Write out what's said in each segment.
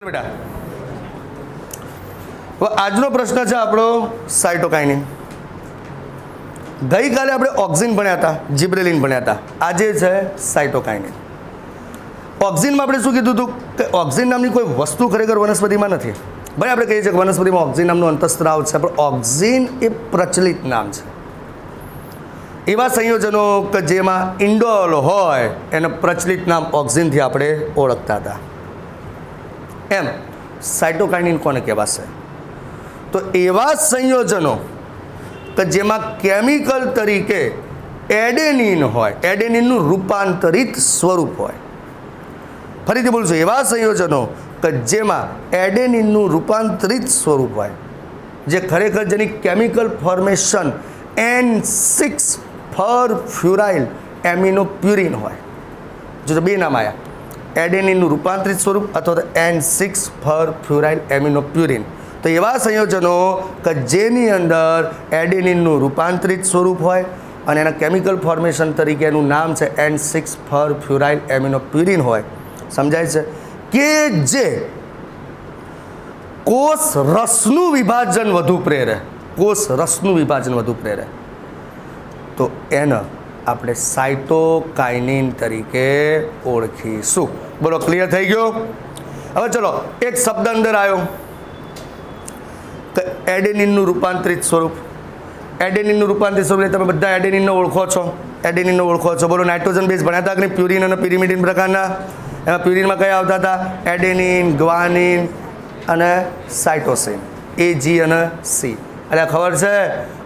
બેટા હવે આજનો પ્રશ્ન છે આપણો સાઇટોકાઇનિન. ગઈકાલે આપણે ઓક્સિન ભણ્યા હતા, જિબ્રેલિન ભણ્યા હતા. આજે છે સાઇટોકાઇનિન. ઓક્સિનમાં આપણે શું કીધું હતું કે ઓક્સિન નામની કોઈ વસ્તુ ખરેખર વનસ્પતિમાં નથી. ભાઈ આપણે કહીએ છીએ કે વનસ્પતિમાં ઓક્સિન નામનું અંતઃસ્ત્રાવ છે, પણ ઓક્સિન એ પ્રચલિત નામ છે. એવા સંયોજનો કે જેમાં ઇન્ડોલ હોય એને પ્રચલિત નામ ઓક્સિનથી આપણે ઓળખતા હતા. એમ સાઇટોકાઇનિન કોને કહેવાશે? તો એવા સંયોજનો કે જેમાં કેમિકલ તરીકે એડેનિન હોય, એડેનિનનું રૂપાંતરિત સ્વરૂપ હોય. ફરીથી બોલું છું, એવા સંયોજનો કે જેમાં એડેનિનનું રૂપાંતરિત સ્વરૂપ હોય, જે ખરેખર જેની કેમિકલ ફોર્મેશન N6 ફ્યુરાઇલ એમિનોપ્યુરિન હોય. જો બે નામ આવ્યા, એડેનિનનું રૂપાંતરિત સ્વરૂપ અથવા તો N6 ફ્યુરાઇલ એમિનોપ્યુરિન. તો એવા સંયોજનો કે જેની અંદર એડેનિનનું રૂપાંતરિત સ્વરૂપ હોય અને એના કેમિકલ ફોર્મેશન તરીકે એનું નામ છે N6 ફ્યુરાઇલ એમિનોપ્યુરિન હોય. સમજાય છે? કે જે કોષ રસનું વિભાજન વધુ પ્રેરે, કોષ રસનું વિભાજન વધુ પ્રેરે, તો એને આપણે સાઇટોકાઇનિન તરીકે ઓળખીશું. બોલો, ક્લિયર થઈ ગયો? હવે ચલો એક શબ્દ અંદર આવ્યો કે એડેનિનનું રૂપાંતરિત સ્વરૂપ. એડેનિનનું રૂપાંતરિત સ્વરૂપ એટલે તમે બધા એડેનિનને ઓળખો છો, એડેનિનને ઓળખો છો. બોલો, નાઇટ્રોજન બેઝ ભણ્યા હતા કે નહીં? પ્યુરિન અને પિરિમિડિન પ્રકારના. એમાં પ્યુરિનમાં કયા આવતા હતા? એડેનિન, ગ્વાનિન અને સાઇટોસિન, AG અને C. એટલે ખબર છે?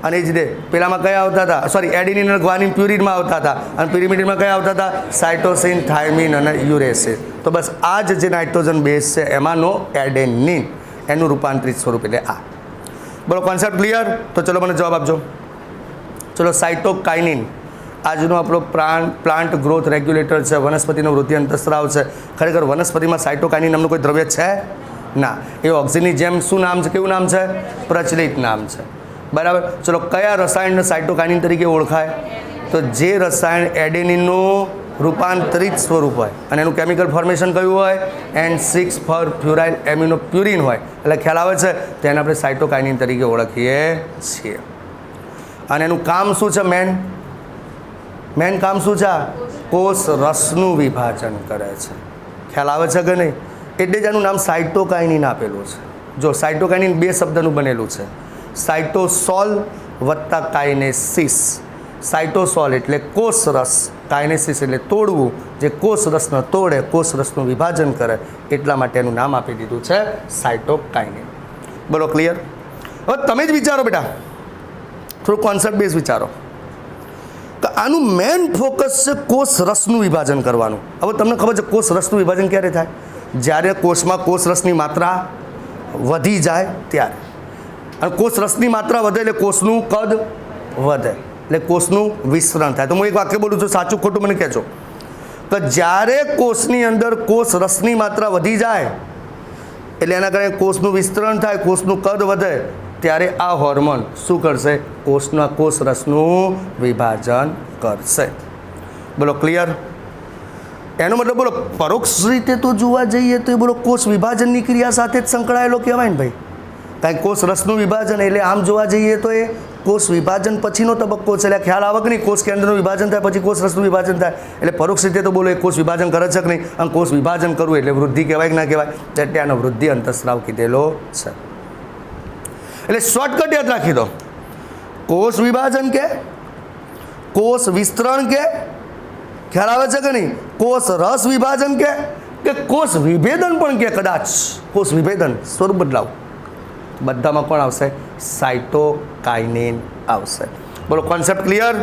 અને એ જ રીતે પેલામાં કયા આવતા હતા? સોરી, એડેનિન અને ગ્વાનિન પ્યુરિનમાં આવતા હતા અને પિરિમિડિનમાં કયા આવતા હતા? સાઇટોસિન, થાઇમિન અને યુરેસિન. તો બસ આ જે નાઇટ્રોજન બેઝ છે એમાંનો એડેનિન, એનું રૂપાંતરિત સ્વરૂપ એટલે આ. બોલો, કોન્સેપ્ટ ક્લિયર? તો ચલો મને જવાબ આપજો. ચલો, સાઇટોકાઇનિન આજનો આપણો પ્લાન્ટ ગ્રોથ રેગ્યુલેટર છે, વનસ્પતિનો વૃદ્ધિ અંતઃસ્ત્રાવ છે. ખરેખર વનસ્પતિમાં સાઇટોકાઇનિન નામનું કોઈ દ્રવ્ય છે ના. એ ઓક્સિનની જેમ શું નામ છે? કેવું નામ છે? પ્રચલિત નામ છે. બરાબર. ચલો, કયા રસાયણ સાઇટોકાઇનિન તરીકે ઓળખાય? તો જે રસાયણ એડેનિનનું રૂપાંતરિત સ્વરૂપ હોય અને એનું કેમિકલ ફોર્મેશન કયું હોય? N6 ફ્યુરાઇલ એમિનોપ્યુરિન હોય. એટલે ખ્યાલ આવે છે? તેને આપણે સાઇટોકાઇનિન તરીકે ઓળખીએ છીએ. અને એનું કામ શું છે? મેન કામ શું છે? કોષ રસનું વિભાજન કરે છે. ખ્યાલ આવે છે કે નહીં? એટલે જ આનું નામ સાઇટોકાઇનિન આપેલું છે. જો સાઇટોકાઇનિન બે શબ્દનું બનેલું છે, સાઇટોસોલ વત્તા કાઇનેસિસ. સાઇટોસોલ એટલે કોષ રસ, કાઇનેસિસ એટલે તોડવું. જે કોષ રસને તોડે, કોષ રસનું વિભાજન કરે, એટલા માટે એનું નામ આપી દીધું છે સાઇટોકાઇનિન. બોલો, ક્લિયર? હવે તમે જ વિચારો બેટા, થોડું કોન્સેપ્ટ બેઝ વિચારો કે આનું મેન ફોકસ છે કોષ રસનું વિભાજન કરવાનું. હવે તમને ખબર છે કોષ રસનું વિભાજન ક્યારે થાય? જ્યારે કોષમાં કોષ રસની માત્રા વધી જાય ત્યારે. અને કોષ રસની માત્રા વધે એટલે કોષનું કદ વધે, એટલે કોષનું વિસ્તરણ થાય. તો હું એક વાક્ય બોલું છું, સાચું ખોટું મને કહેજો. કે જ્યારે કોષની અંદર કોષ રસની માત્રા વધી જાય એટલે એના કારણે કોષનું વિસ્તરણ થાય, કોષનું કદ વધે, ત્યારે આ હોર્મોન શું કરશે? કોષ રસનું વિભાજન કરશે. બોલો, ક્લિયર? એનો મતલબ બોલો પરોક્ષ રીતે તો જોવા જઈએ તો એ બોલો કોષ વિભાજનની ક્રિયા સાથે જ સંકળાયેલો કહેવાય ને ભાઈ. કારણ કે કોષ રસનું વિભાજન એટલે આમ જોવા જઈએ તો એ કોષ વિભાજન પછીનો તબક્કો છે. એટલે ખ્યાલ આવે કે નહીં? કોષ કેન્દ્રનું વિભાજન થાય પછી કોષ રસનું વિભાજન થાય. એટલે પરોક્ષ રીતે તો બોલો એ કોષ વિભાજન કરે છે કે નહીં? અને કોષ વિભાજન કરવું એટલે વૃદ્ધિ કહેવાય કે ના કહેવાય? એટલે આનો વૃદ્ધિ અંતઃસ્રાવ કીધેલો છે. એટલે શોર્ટકટ યાદ રાખી દો, કોષ વિભાજન કે કોષ વિસ્તરણ કે, ખ્યાલ આવે છે કે નહીં? કોષ રસ વિભાજન કે કોષ વિભેદન પણ કે, કદાચ કોષ વિભેદન, સ્વરૂપ બદલાવ, બધામાં કોણ આવશે? સાઇટોકાઇનિન આવશે. બોલો, કોન્સેપ્ટ ક્લિયર?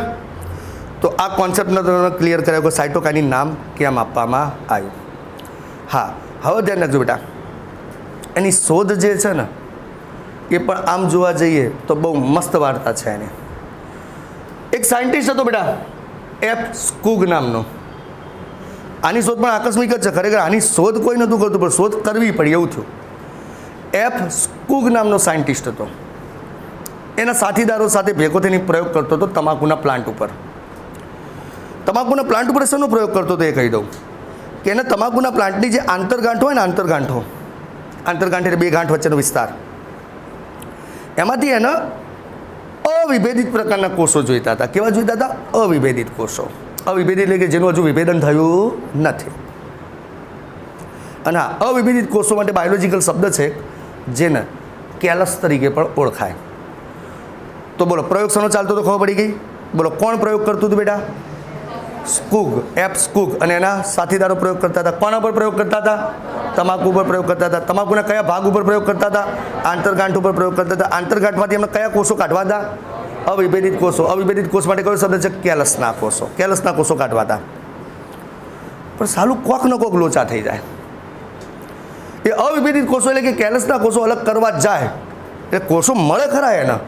તો આ કોન્સેપ્ટને તમે ક્લિયર કર્યો કે સાઇટોકાઇનિન નામ કેમ આપવામાં આવ્યું. હા, હવે ધ્યાન રાખજો બેટા, એની શોધ જે છે ને એ પણ આમ જોવા જઈએ તો બહુ મસ્ત વાર્તા છે એની. એક સાયન્ટિસ્ટ હતો બેટા, F. સ્કુગ નામનો. આની શોધ પણ આકસ્મિક જ છે. ખરેખર આની શોધ કોઈ નહોતું કરતું, પણ શોધ કરવી પડી એવું થયું. F. સ્કુગ નામનો સાયન્ટિસ્ટ હતો. એના સાથીદારો સાથે ભેગો થઈને પ્રયોગ કરતો હતો તમાકુના પ્લાન્ટ ઉપર. તમાકુના પ્લાન્ટ ઉપર શેનો પ્રયોગ કરતો હતો એ કહી દઉં કે એને તમાકુના પ્લાન્ટની જે આંતરગાંઠો હોય ને, આંતરગાંઠો આંતરગાંઠ એટલે બે ગાંઠ વચ્ચેનો વિસ્તાર. એમાંથી એના અવિભેદિત પ્રકારના કોષો જોઈતા હતા. કેવા જોઈતા હતા? અવિભેદિત કોષો. અવિભેદિત એટલે કે જેનું હજુ વિભેદન થયું નથી. અને હા, અવિભેદિત કોષો માટે બાયોલોજીકલ શબ્દ છે જેને કેલસ તરીકે પણ ઓળખાય. તો બોલો, પ્રયોગ શેનો ચાલતો તો ખબર પડી ગઈ? બોલો, કોણ પ્રયોગ કરતું હતું બેટા? સ્કુગ, એફ સ્કુગ અને એના સાથીદારો પ્રયોગ કરતા હતા. કોના પર પ્રયોગ કરતા હતા? તમાકુ ઉપર પ્રયોગ કરતા હતા. તમાકુના કયા ભાગ ઉપર પ્રયોગ કરતા હતા? આંતરગાંઠ ઉપર પ્રયોગ કરતા હતા. આંતરગાંઠમાંથી એમને કયા કોષો કાઢવા હતા? અવિભેદિત કોષો. અવિભેદિત કોષ માટે કયો શબ્દ છે? કેલસના કોષો. કેલસના કોષો કાઢવા હતા. પણ સાલું કોક ન કોક લોચા થઈ જાય. એ અવિભેદિત કોષો એટલે કે કેલસના કોષો અલગ કરવા જાય એટલે કોષો મળે ખરા એના,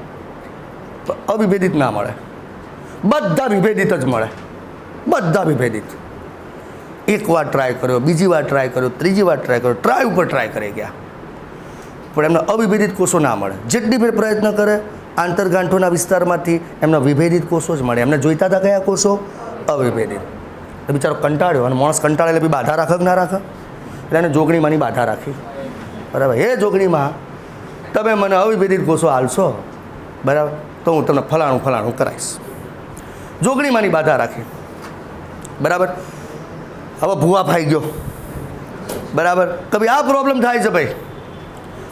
અવિભેદિત ના મળે. બધા વિભેદિત જ મળે, બધા વિભેદિત. એક વાર ટ્રાય કર્યો, બીજી વાર ટ્રાય કર્યો, ત્રીજી વાર ટ્રાય કર્યો, ટ્રાય ઉપર ટ્રાય કરી ગયા, પણ એમને અવિભેદિત કોષો ના મળે. જેટલી ફેર પ્રયત્ન કરે આંતરગાંઠોના વિસ્તારમાંથી એમના વિભેદિત કોષો જ મળે. એમને જોઈતા હતા કયા કોષો? અવિભેદિત. એ બિચારો કંટાળ્યો, અને માણસ કંટાળે એટલે બી બાધા રાખે કે ના રાખે? એટલે એને જોગણીમાંની બાધા રાખી. બરાબર, હે જોગણીમાં, તમે મને અવિભેદિત કોષો હાલશો, બરાબર, તો હું તમને ફલાણું ફલાણું કરાવીશ. જોગણીમાંની બાધા રાખી. બરાબર. હવે ભૂવા ફાઈ ગયો. બરાબર. કભી આ પ્રોબ્લેમ થાય છે ભાઈ.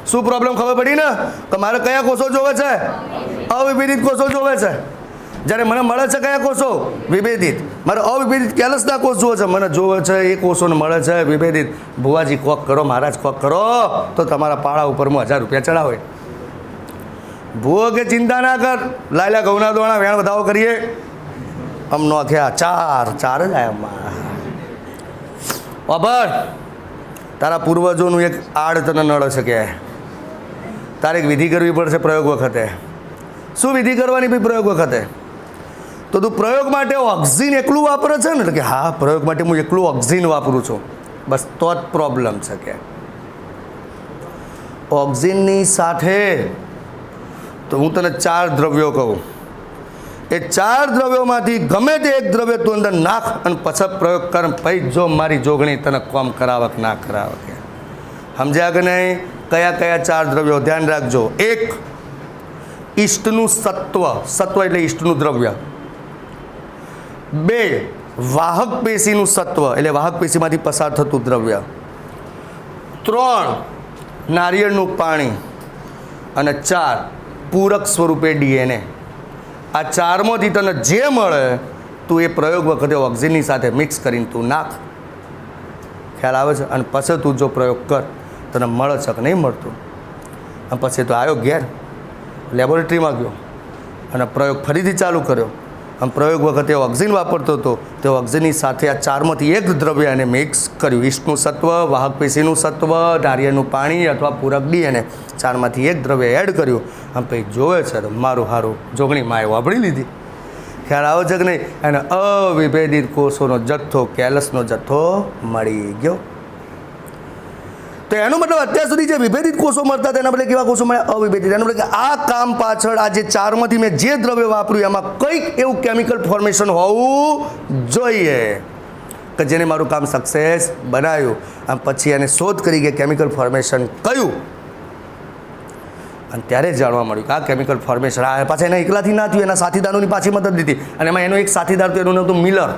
શું પ્રોબ્લેમ ખબર પડી ને? કે મારે કયા કોષો જોવે છે? અવિભેદિત કોષો જોવે છે. જ્યારે મને મળે છે કયા કોષો? વિભેદિત. મારે અવિભેદિત કેલસના કોષ જોવે છે. મને જોવે છે એ કોષોને મળે છે વિભેદિત. ભુવાજી કોક કરો, મહારાજ કોક કરો, તો તમારા પાળા ઉપર હું 1000 રૂપિયા ચડાવે. ભૂવો કે ચિંતા ના કર, લાયલા ઘઉંના દોણા વેણ વધાવો કરીએ. આમ નોખ્યા ચાર જ આયા. વાપર, તારા પૂર્વજોનું એક આડ તને નડે છે કે તારે એક વિધિ કરવી પડશે પ્રયોગ વખતે. શું વિધિ કરવાની ભાઈ પ્રયોગ વખતે? તો તું પ્રયોગ માટે ઓક્સિજન એકલું વાપરે છે ને? એટલે કે હા, પ્રયોગ માટે હું એકલું ઓક્સિજન વાપરું છું. બસ તો જ પ્રોબ્લેમ છે કે ઓક્સિજનની સાથે તો હું તને 4 દ્રવ્યો કહું, એ 4 દ્રવ્યોમાંથી ગમે તે એક દ્રવ્ય તું અંદર નાખ અને પછી પ્રયોગ કર. પછી જો મારી જોગણી તને કોમ કરાવે કે ના કરાવે કે. સમજ્યા કે નહીં? કયા કયા 4 દ્રવ્યો ધ્યાન રાખજો. 1, ઈષ્ટનું સત્વ. સત્વ એટલે ઈષ્ટનું દ્રવ્ય. 2, વાહક પેશીનું સત્વ એટલે વાહક પેશીમાંથી પસાર થતું દ્રવ્ય. 3, નારિયેળનું પાણી. અને 4, પૂરક સ્વરૂપે DNA. આ 4માંથી તને જે મળે તું એ પ્રયોગ વખતે ઓક્સિજનની સાથે મિક્સ કરીને તું નાખ. ખ્યાલ આવે છે? અને પછી તું જો પ્રયોગ કર, તને મળે છે કે નહીં મળતું. અને પછી તો આવ્યો ઘેર, લેબોરેટરીમાં ગયો અને પ્રયોગ ફરીથી ચાલુ કર્યો. અને પ્રયોગ વખતે ઓક્સિજન વાપરતો હતો, તે ઓક્સિજનની સાથે આ 4માંથી એક દ્રવ્ય એને મિક્સ કર્યું. ઈષ્ટનું સત્વ, વાહક પેશીનું સત્વ, નારિયેળનું પાણી અથવા પૂરક DNA, 4માંથી એક દ્રવ્ય એડ કર્યું. આમ પછી જોવે છે તો મારું સારું જોગણી માએ વાપરી લીધી. ખ્યાલ આવે છે કે નહીં? એને અવિભેદિત કોષોનો જથ્થો, કેલસનો જથ્થો મળી ગયો. તો એનો મતલબ અત્યાર સુધી જે વિભેદિત કોષો મળતા હતા એના બદલે કેવા કોષો મળ્યા? અવિભેદિત. એનો મતલબ કે આ કામ પાછળ આ જે 4માંથી મેં જે દ્રવ્ય વાપર્યું એમાં કંઈક એવું કેમિકલ ફોર્મેશન હોવું જોઈએ કે જેને મારું કામ સક્સેસ બનાવ્યું. આમ પછી એને શોધ કરી કે કેમિકલ ફોર્મેશન કયું, અને ત્યારે જાણવા મળ્યું કે આ કેમિકલ ફોર્મેશન આ પાછા એના એકલાથી ના થયું, એના સાથીદારોની પાછી મદદ લીધી. અને એમાં એનો એક સાથીદાર તો એનું નામ હતું મિલર.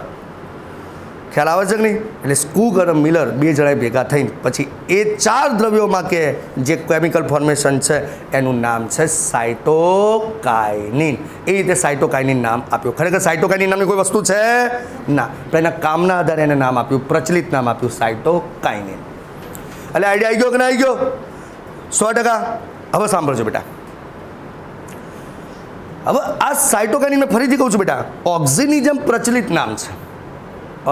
ખ્યાલ આવે છે કે નહીં? એટલે સ્કુગ અને મિલર 2 જણાએ ભેગા થઈને પછી એ 4 દ્રવ્યોમાં કે જે કેમિકલ ફોર્મેશન છે એનું નામ છે સાયટોકાઇનિન. એ રીતે સાયટોકાઇનિન નામ આપ્યું. ખરેખર સાયટોકાઇનિન નામની કોઈ વસ્તુ છે ના, પણ એના કામના આધારે એને નામ આપ્યું, પ્રચલિત નામ આપ્યું સાયટોકાઇનિન. એટલે આઈડિયા આવી ગયો કે ના આવી ગયો? 100%. હવે સાંભળજો બેટા. હવે આ સાયટોકાઇનિન મેં ફરીથી કહું છું બેટા, ઓક્સિજનની જેમ પ્રચલિત નામ છે.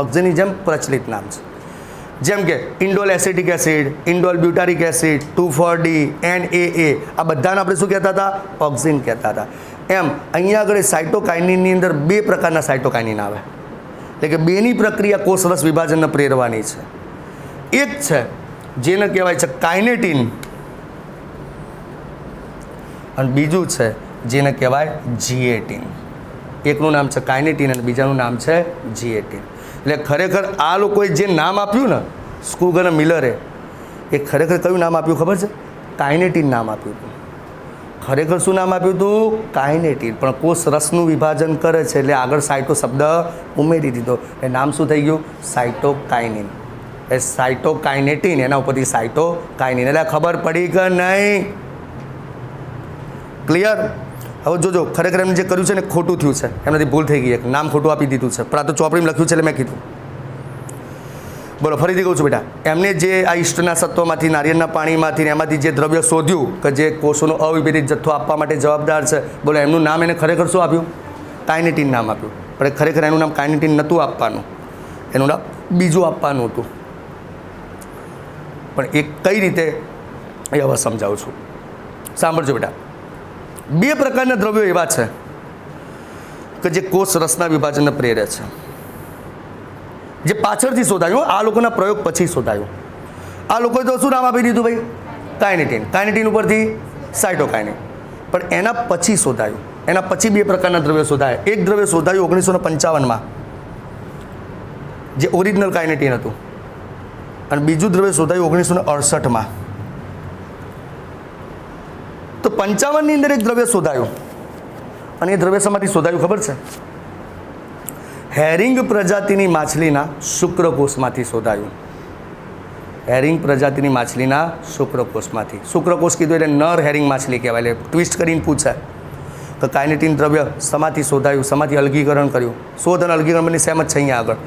ઓક્સિજનની જેમ પ્રચલિત નામ છે. જેમ કે indole acetic acid, indole butyric acid, 2,4-D, NAA, આ બધાને આપણે શું કહેતા હતા? ઓક્સિજન કહેતા હતા. એમ અહીંયા આગળ સાયટોકાઇનિનની અંદર 2 પ્રકારના સાયટોકાઇનિન આવે. એટલે કે 2ની પ્રક્રિયા કોષરસ વિભાજનને પ્રેરવાની છે. એક છે જેને કહેવાય છે કાઇનેટિન, અને બીજું છે જેને કહેવાય જીએટિન. એકનું નામ છે કાઇનેટિન અને બીજાનું નામ છે જીએટિન. એટલે ખરેખર આ લોકોએ જે નામ આપ્યું ને, સ્કુગ અને મિલરે, એ ખરેખર કયું નામ આપ્યું ખબર છે? કાઇનેટીન નામ આપ્યું હતું. ખરેખર શું નામ આપ્યું હતું? કાઇનેટીન. પણ કોષ રસનું વિભાજન કરે છે એટલે આગળ સાઇટો શબ્દ ઉમેરી દીધો. એ નામ શું થઈ ગયું? સાઇટોકાઇનિન. એ સાઇટોકાઇનેટીન, એના ઉપરથી સાઇટોકાઇનિન. એટલે ખબર પડી કે નહીં? ક્લિયર? હવે જોજો, ખરેખર એમને જે કર્યું છે ને ખોટું થયું છે, એમનાથી ભૂલ થઈ ગઈ, એક નામ ખોટું આપી દીધું છે, પણ આ તો ચોપડીમાં લખ્યું છે એટલે મેં કીધું. બોલો, ફરીથી કહું છું બેટા, એમને જે આ ઈષ્ટના સત્વમાંથી, નારિયેળના પાણીમાંથી ને એમાંથી જે દ્રવ્ય શોધ્યું કે જે કોષોનો અવિભેદિત જથ્થો આપવા માટે જવાબદાર છે, બોલો એમનું નામ એને ખરેખર શું આપ્યું? કાઇનેટીન નામ આપ્યું. પણ ખરેખર એનું નામ કાઇનેટીન નહોતું આપવાનું, એનું નામ બીજું આપવાનું હતું. પણ એ કઈ રીતે એ હવે સમજાવું છું. સાંભળજો બેટા, બે પ્રકારના દ્રવ્યો એવા છે કે જે કોષ રસના વિભાજનને પ્રેરે છે, જે પાછળથી શોધાયું. આ લોકોના પ્રયોગ પછી શોધાયું. આ લોકોએ તો શું નામ આપી દીધું ભાઈ? કાઇનેટીન. કાઇનેટીન ઉપરથી સાઇટોકાઇનિન. પણ એના પછી શોધાયું. એના પછી બે પ્રકારના દ્રવ્યો શોધાયા. એક દ્રવ્ય શોધાયું 1955માં, જે ઓરિજિનલ કાઇનેટીન હતું, અને બીજું દ્રવ્ય શોધાયું 1968માં. તો 55ની અંદર એક દ્રવ્ય શોધાયું, અને એ દ્રવ્ય શેમાંથી શોધાયું ખબર છે? હેરિંગ પ્રજાતિની માછલીના શુક્રકોષમાંથી શોધાયું. હેરિંગ પ્રજાતિની માછલીના શુક્રકોષમાંથી. શુક્રકોષ કીધું એટલે નર હેરિંગ માછલી કહેવાય. એટલે ટ્વિસ્ટ કરીને પૂછે કે કાઇનેટીન દ્રવ્ય શેમાંથી શોધાયું, શેમાંથી અલગીકરણ કર્યું? શોધ અને અલગીકરણ બંને સેમ જ છે અહીંયા આગળ,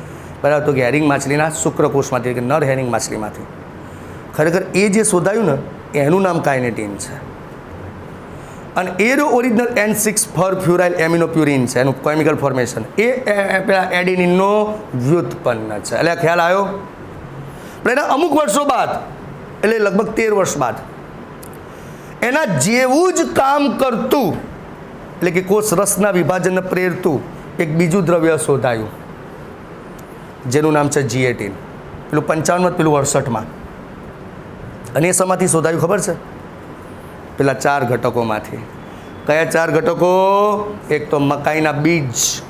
બરાબર? તો કે હેરિંગ માછલીના શુક્રકોષમાંથી, કે નર હેરિંગ માછલીમાંથી. ખરેખર એ જે શોધાયું ને એનું નામ કાઇનેટીન છે. અને એ ઓરિજિનલ N6 ફ્યુરાઇલ એમિનોપ્યુરિન છે, એનું કેમિકલ ફોર્મેશન. એ પેલા એડિનિનનો વ્યુત્પન્ન છે. એટલે ખ્યાલ આવ્યો? પણ એના અમુક વર્ષો બાદ, એટલે લગભગ 13 વર્ષ બાદ, એના જેવું જ કામ કરતું, એટલે કે કોષ રસના વિભાજનને પ્રેરતું એક બીજું દ્રવ્ય શોધાયું, જેનું નામ છે જીએટીન. પેલું 55માં, પેલું 68માં. અને એ શેમાંથી શોધાયું ખબર છે? પેલા 4 ઘટકોમાંથી. કયા 4 ઘટકો? એક તો મકાઈના બીજ,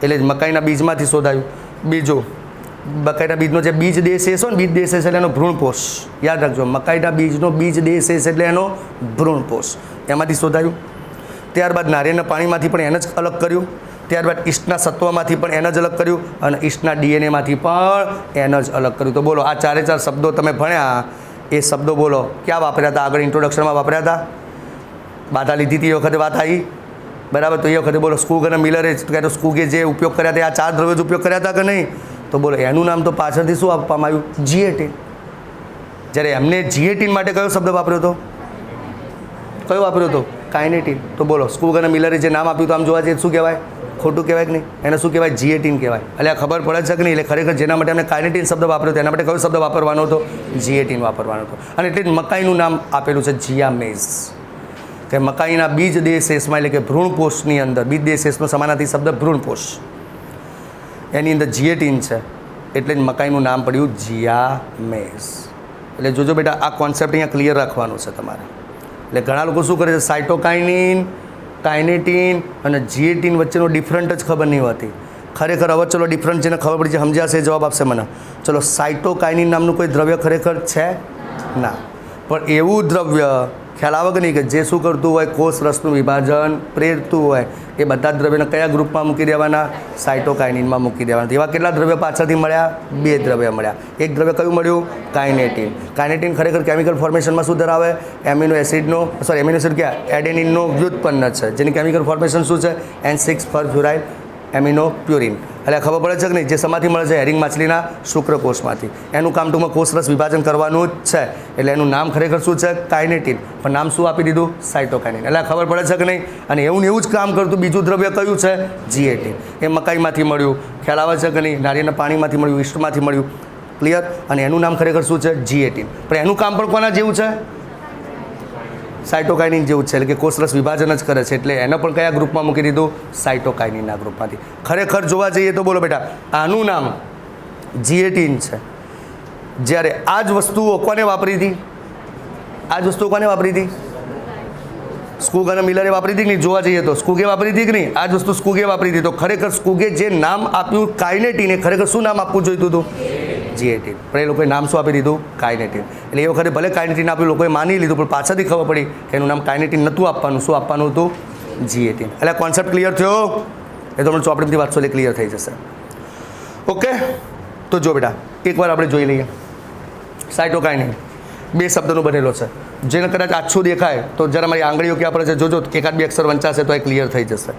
એટલે મકાઈના બીજમાંથી શોધાયું. બીજું, મકાઈના બીજનો જે બીજ દેશેષ હોય ને, બીજ દેશેષ એટલે એનો ભ્રૂણપોષ. યાદ રાખજો, મકાઈના બીજનો બીજ દેશેષ એટલે એનો ભ્રૂણપોષ, એમાંથી શોધાયું. ત્યારબાદ નારિયેળના પાણીમાંથી પણ એને જ અલગ કર્યું. ત્યારબાદ ઈસ્ટના સત્વમાંથી પણ એને જ અલગ કર્યું, અને ઈસ્ટના ડીએનએમાંથી પણ એને જ અલગ કર્યું. તો બોલો, આ 4 શબ્દો તમે ભણ્યા, એ શબ્દો બોલો ક્યાં વાપર્યા હતા? આગળ ઇન્ટ્રોડક્શનમાં વાપર્યા હતા. બાધા લીધી હતી એ વખતે વાત આવી, બરાબર? તો એ વખતે બોલો સ્કૂગ અને મિલરે તો સ્કૂગે જે ઉપયોગ કર્યા હતા, આ 4 દ્રવ્યો જ ઉપયોગ કર્યા હતા કે નહીં? તો બોલો એનું નામ તો પાછળથી શું આપવામાં આવ્યું? જીએટીન. જ્યારે એમને જીએટીન માટે કયો શબ્દ વાપર્યો હતો? કયો વાપર્યો હતો? કાઇનેટીન. તો બોલો સ્કૂગ અને મિલરે જે નામ આપ્યું તો આમ જોવા જઈએ શું કહેવાય? ખોટું કહેવાય કે નહીં? એને શું કહેવાય? જીએટીન કહેવાય. એટલે આ ખબર પડે છે કે નહીં? એટલે ખરેખર જેના માટે અમે કાઇનેટીન શબ્દ વાપર્યો હતો એના માટે કયો શબ્દ વાપરવાનો હતો? જીએટીન વાપરવાનો હતો. અને એટલે જ મકાઈનું નામ આપેલું છે જીઆમેઝ, કે મકાઈના બીજ દેશેષમાં, એટલે કે ભ્રૂણપોષની અંદર, બીજ દેશેષનો સમાનાર્થી શબ્દ ભ્રૂણપોષ, એની અંદર જીએટીન છે, એટલે જ મકાઈનું નામ પડ્યું જીઆમેઝ. એટલે જોજો બેટા, આ કોન્સેપ્ટ અહીંયા ક્લિયર રાખવાનો છે તમારે. એટલે ઘણા લોકો શું કરે છે? સાઇટોકાઇનિન, કાઇનેટીન અને જીએટીન વચ્ચેનો ડિફરન્ટ જ ખબર નહીં હોતી. ખરેખર હવે ચલો ડિફરન્ટ જેને ખબર પડી છે, સમજ્યા છે, જવાબ આપશે મને. ચલો, સાઇટોકાઇનિન નામનું કોઈ દ્રવ્ય ખરેખર છે? ના. પણ એવું દ્રવ્ય ખ્યાલ આવે કે નહીં, કે જે શું કરતું હોય? કોષ રસનું વિભાજન પ્રેરતું હોય. એ બધા જ દ્રવ્યને કયા ગ્રુપમાં મૂકી દેવાના? સાઇટોકાઇનિનમાં મૂકી દેવાના. એવા કેટલા દ્રવ્ય પાછળથી મળ્યા? 2 દ્રવ્ય મળ્યા. એક દ્રવ્ય કયું મળ્યું? કાઇનેટીન. કાઇનેટીન ખરેખર કેમિકલ ફોર્મેશનમાં શું ધરાવે? એમિનો એસિડ ક્યાં? એડેનિનનો વ્યુત્પન્ન છે, જેની કેમિકલ ફોર્મેશન શું છે? N6 ફ્યુરાઇલ એમિનોપ્યુરિન. એટલે ખબર પડે છે કે નહીં? જે શેમાંથી મળે છે? હેરિંગ માછલીના શુક્રકોષમાંથી. એનું કામ ટૂંકમાં કોષ રસ વિભાજન કરવાનું જ છે. એટલે એનું નામ ખરેખર શું છે? કાઇનેટીન. પણ નામ શું આપી દીધું? સાઇટોકાઇનિન. એટલે ખબર પડે છે કે નહીં? અને એવું ને એવું જ કામ કરતું બીજું દ્રવ્ય કયું છે? જીએટીન. એ મકાઈમાંથી મળ્યું. ખ્યાલ આવે છે કે નહીં? નારિયેળના પાણીમાંથી મળ્યું, ઈસ્ટમાંથી મળ્યું. ક્લિયર? અને એનું નામ ખરેખર શું છે? જીએટીન. પણ એનું કામ પણ કોના જેવું છે? સાઇટોકાઇનિન જેવું છે. એટલે કે કોષ રસ વિભાજન જ કરે છે. એટલે એને પણ કયા ગ્રુપમાં મૂકી દીધું? સાઇટોકાઇનિનના ગ્રુપમાંથી. ખરેખર જોવા જઈએ તો બોલો બેટા, આનું નામ જીએટીન છે. જ્યારે આ જ વસ્તુઓ કોને વાપરી હતી? આ જ વસ્તુઓ કોને વાપરી હતી? સ્કૂગ અને મિલરે વાપરી હતી કે નહીં? જોવા જઈએ તો સ્કૂગે વાપરી હતી કે નહીં? આ જ વસ્તુ સ્કૂગે વાપરી હતી. તો ખરેખર સ્કૂગે જે નામ આપ્યું કાઇનેટીન, એ ખરેખર શું નામ આપવું જોઈતું હતું? G18. પણ એ લોકોએ નામ શું આપી દીધું? કાઇનેટિન. એટલે એ વખતે ભલે કાઇનેટિન આપ્યું, લોકોએ માની લીધું, પણ પાછળથી ખબર પડી કે એનું નામ કાઇનેટિન નહોતું આપવાનું. શું આપવાનું હતું? G18. એટલે કોન્સેપ્ટ ક્લિયર થયો? એ તો આપણે ચોપડીમાંથી વાંચશો એટલે ક્લિયર થઈ જશે. ઓકે, તો જો બેટા એકવાર આપણે જોઈ લઈએ. સાઇટોકાઇનિન 2 શબ્દનો બનેલો છે. જેને કદાચ આછું દેખાય તો જરા મારી આંગળીઓ ક્યાં પડે છે જોજો, એકાદ 2 અક્ષર વંચાશે તો એ ક્લિયર થઈ જશે.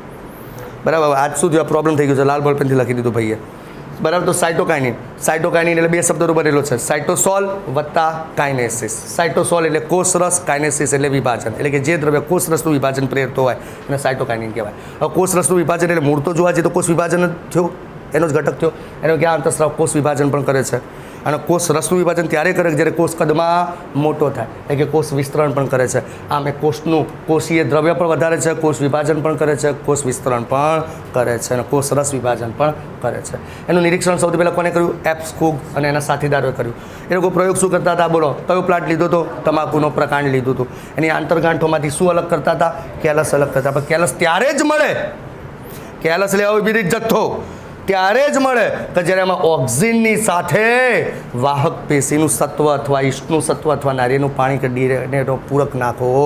બરાબર, આજ સુધી આ પ્રોબ્લેમ થઈ ગયો છે, લાલ બોલપેનથી લખી દીધું ભાઈએ. બરાબર, તો સાઇટોકાઇનિન એટલે 2 શબ્દનો બનેલો છે. સાઇટોસોલ વત્તા કાઇનેસિસ. સાઇટોસોલ એટલે કોષરસ, કાઇનેસિસ એટલે વિભાજન. એટલે કે જે દ્રવ્ય કોષરસનું વિભાજન પ્રેરતો હોય એને સાઇટોકાઇનિન કહેવાય. હવે કોષરસનું વિભાજન એટલે મૂળ તો જોવા જઈએ તો કોષ વિભાજન જ થયો, એનો જ ઘટક થયો. એનો ક્યાં અંતઃસ્રાવ કોષ વિભાજન પણ કરે છે. અને કોષ રસનું વિભાજન ત્યારે કરે જ્યારે કોષ કદમાં મોટો થાય, એટલે કે કોષ વિસ્તરણ પણ કરે છે. આમ એ કોષનું કોષીય દ્રવ્ય પણ વધારે છે, કોષ વિભાજન પણ કરે છે, કોષ વિસ્તરણ પણ કરે છે અને કોષ રસ વિભાજન પણ કરે છે. એનું નિરીક્ષણ સૌથી પહેલાં કોને કર્યું? એપ્સ કુક અને એના સાથીદારોએ કર્યું. એ લોકો પ્રયોગ શું કરતા હતા? બોલો, કયો પ્લાન્ટ લીધો હતો? તમાકુનો પ્રકાંડ લીધું હતું. એની આંતરગાંઠોમાંથી શું અલગ કરતા હતા? કેલસ અલગ કરતા. પણ કેલસ ત્યારે જ મળે, કેલસ એટલે અવિરત જથ્થો ત્યારે જ મળે કે જ્યારે એમાં ઓક્સિજનની સાથે વાહક પેશીનું સત્વ અથવા ઈષ્ટનું સત્વ અથવા નારિયેળનું પાણી કે ડીએનએનો પૂરક નાખવો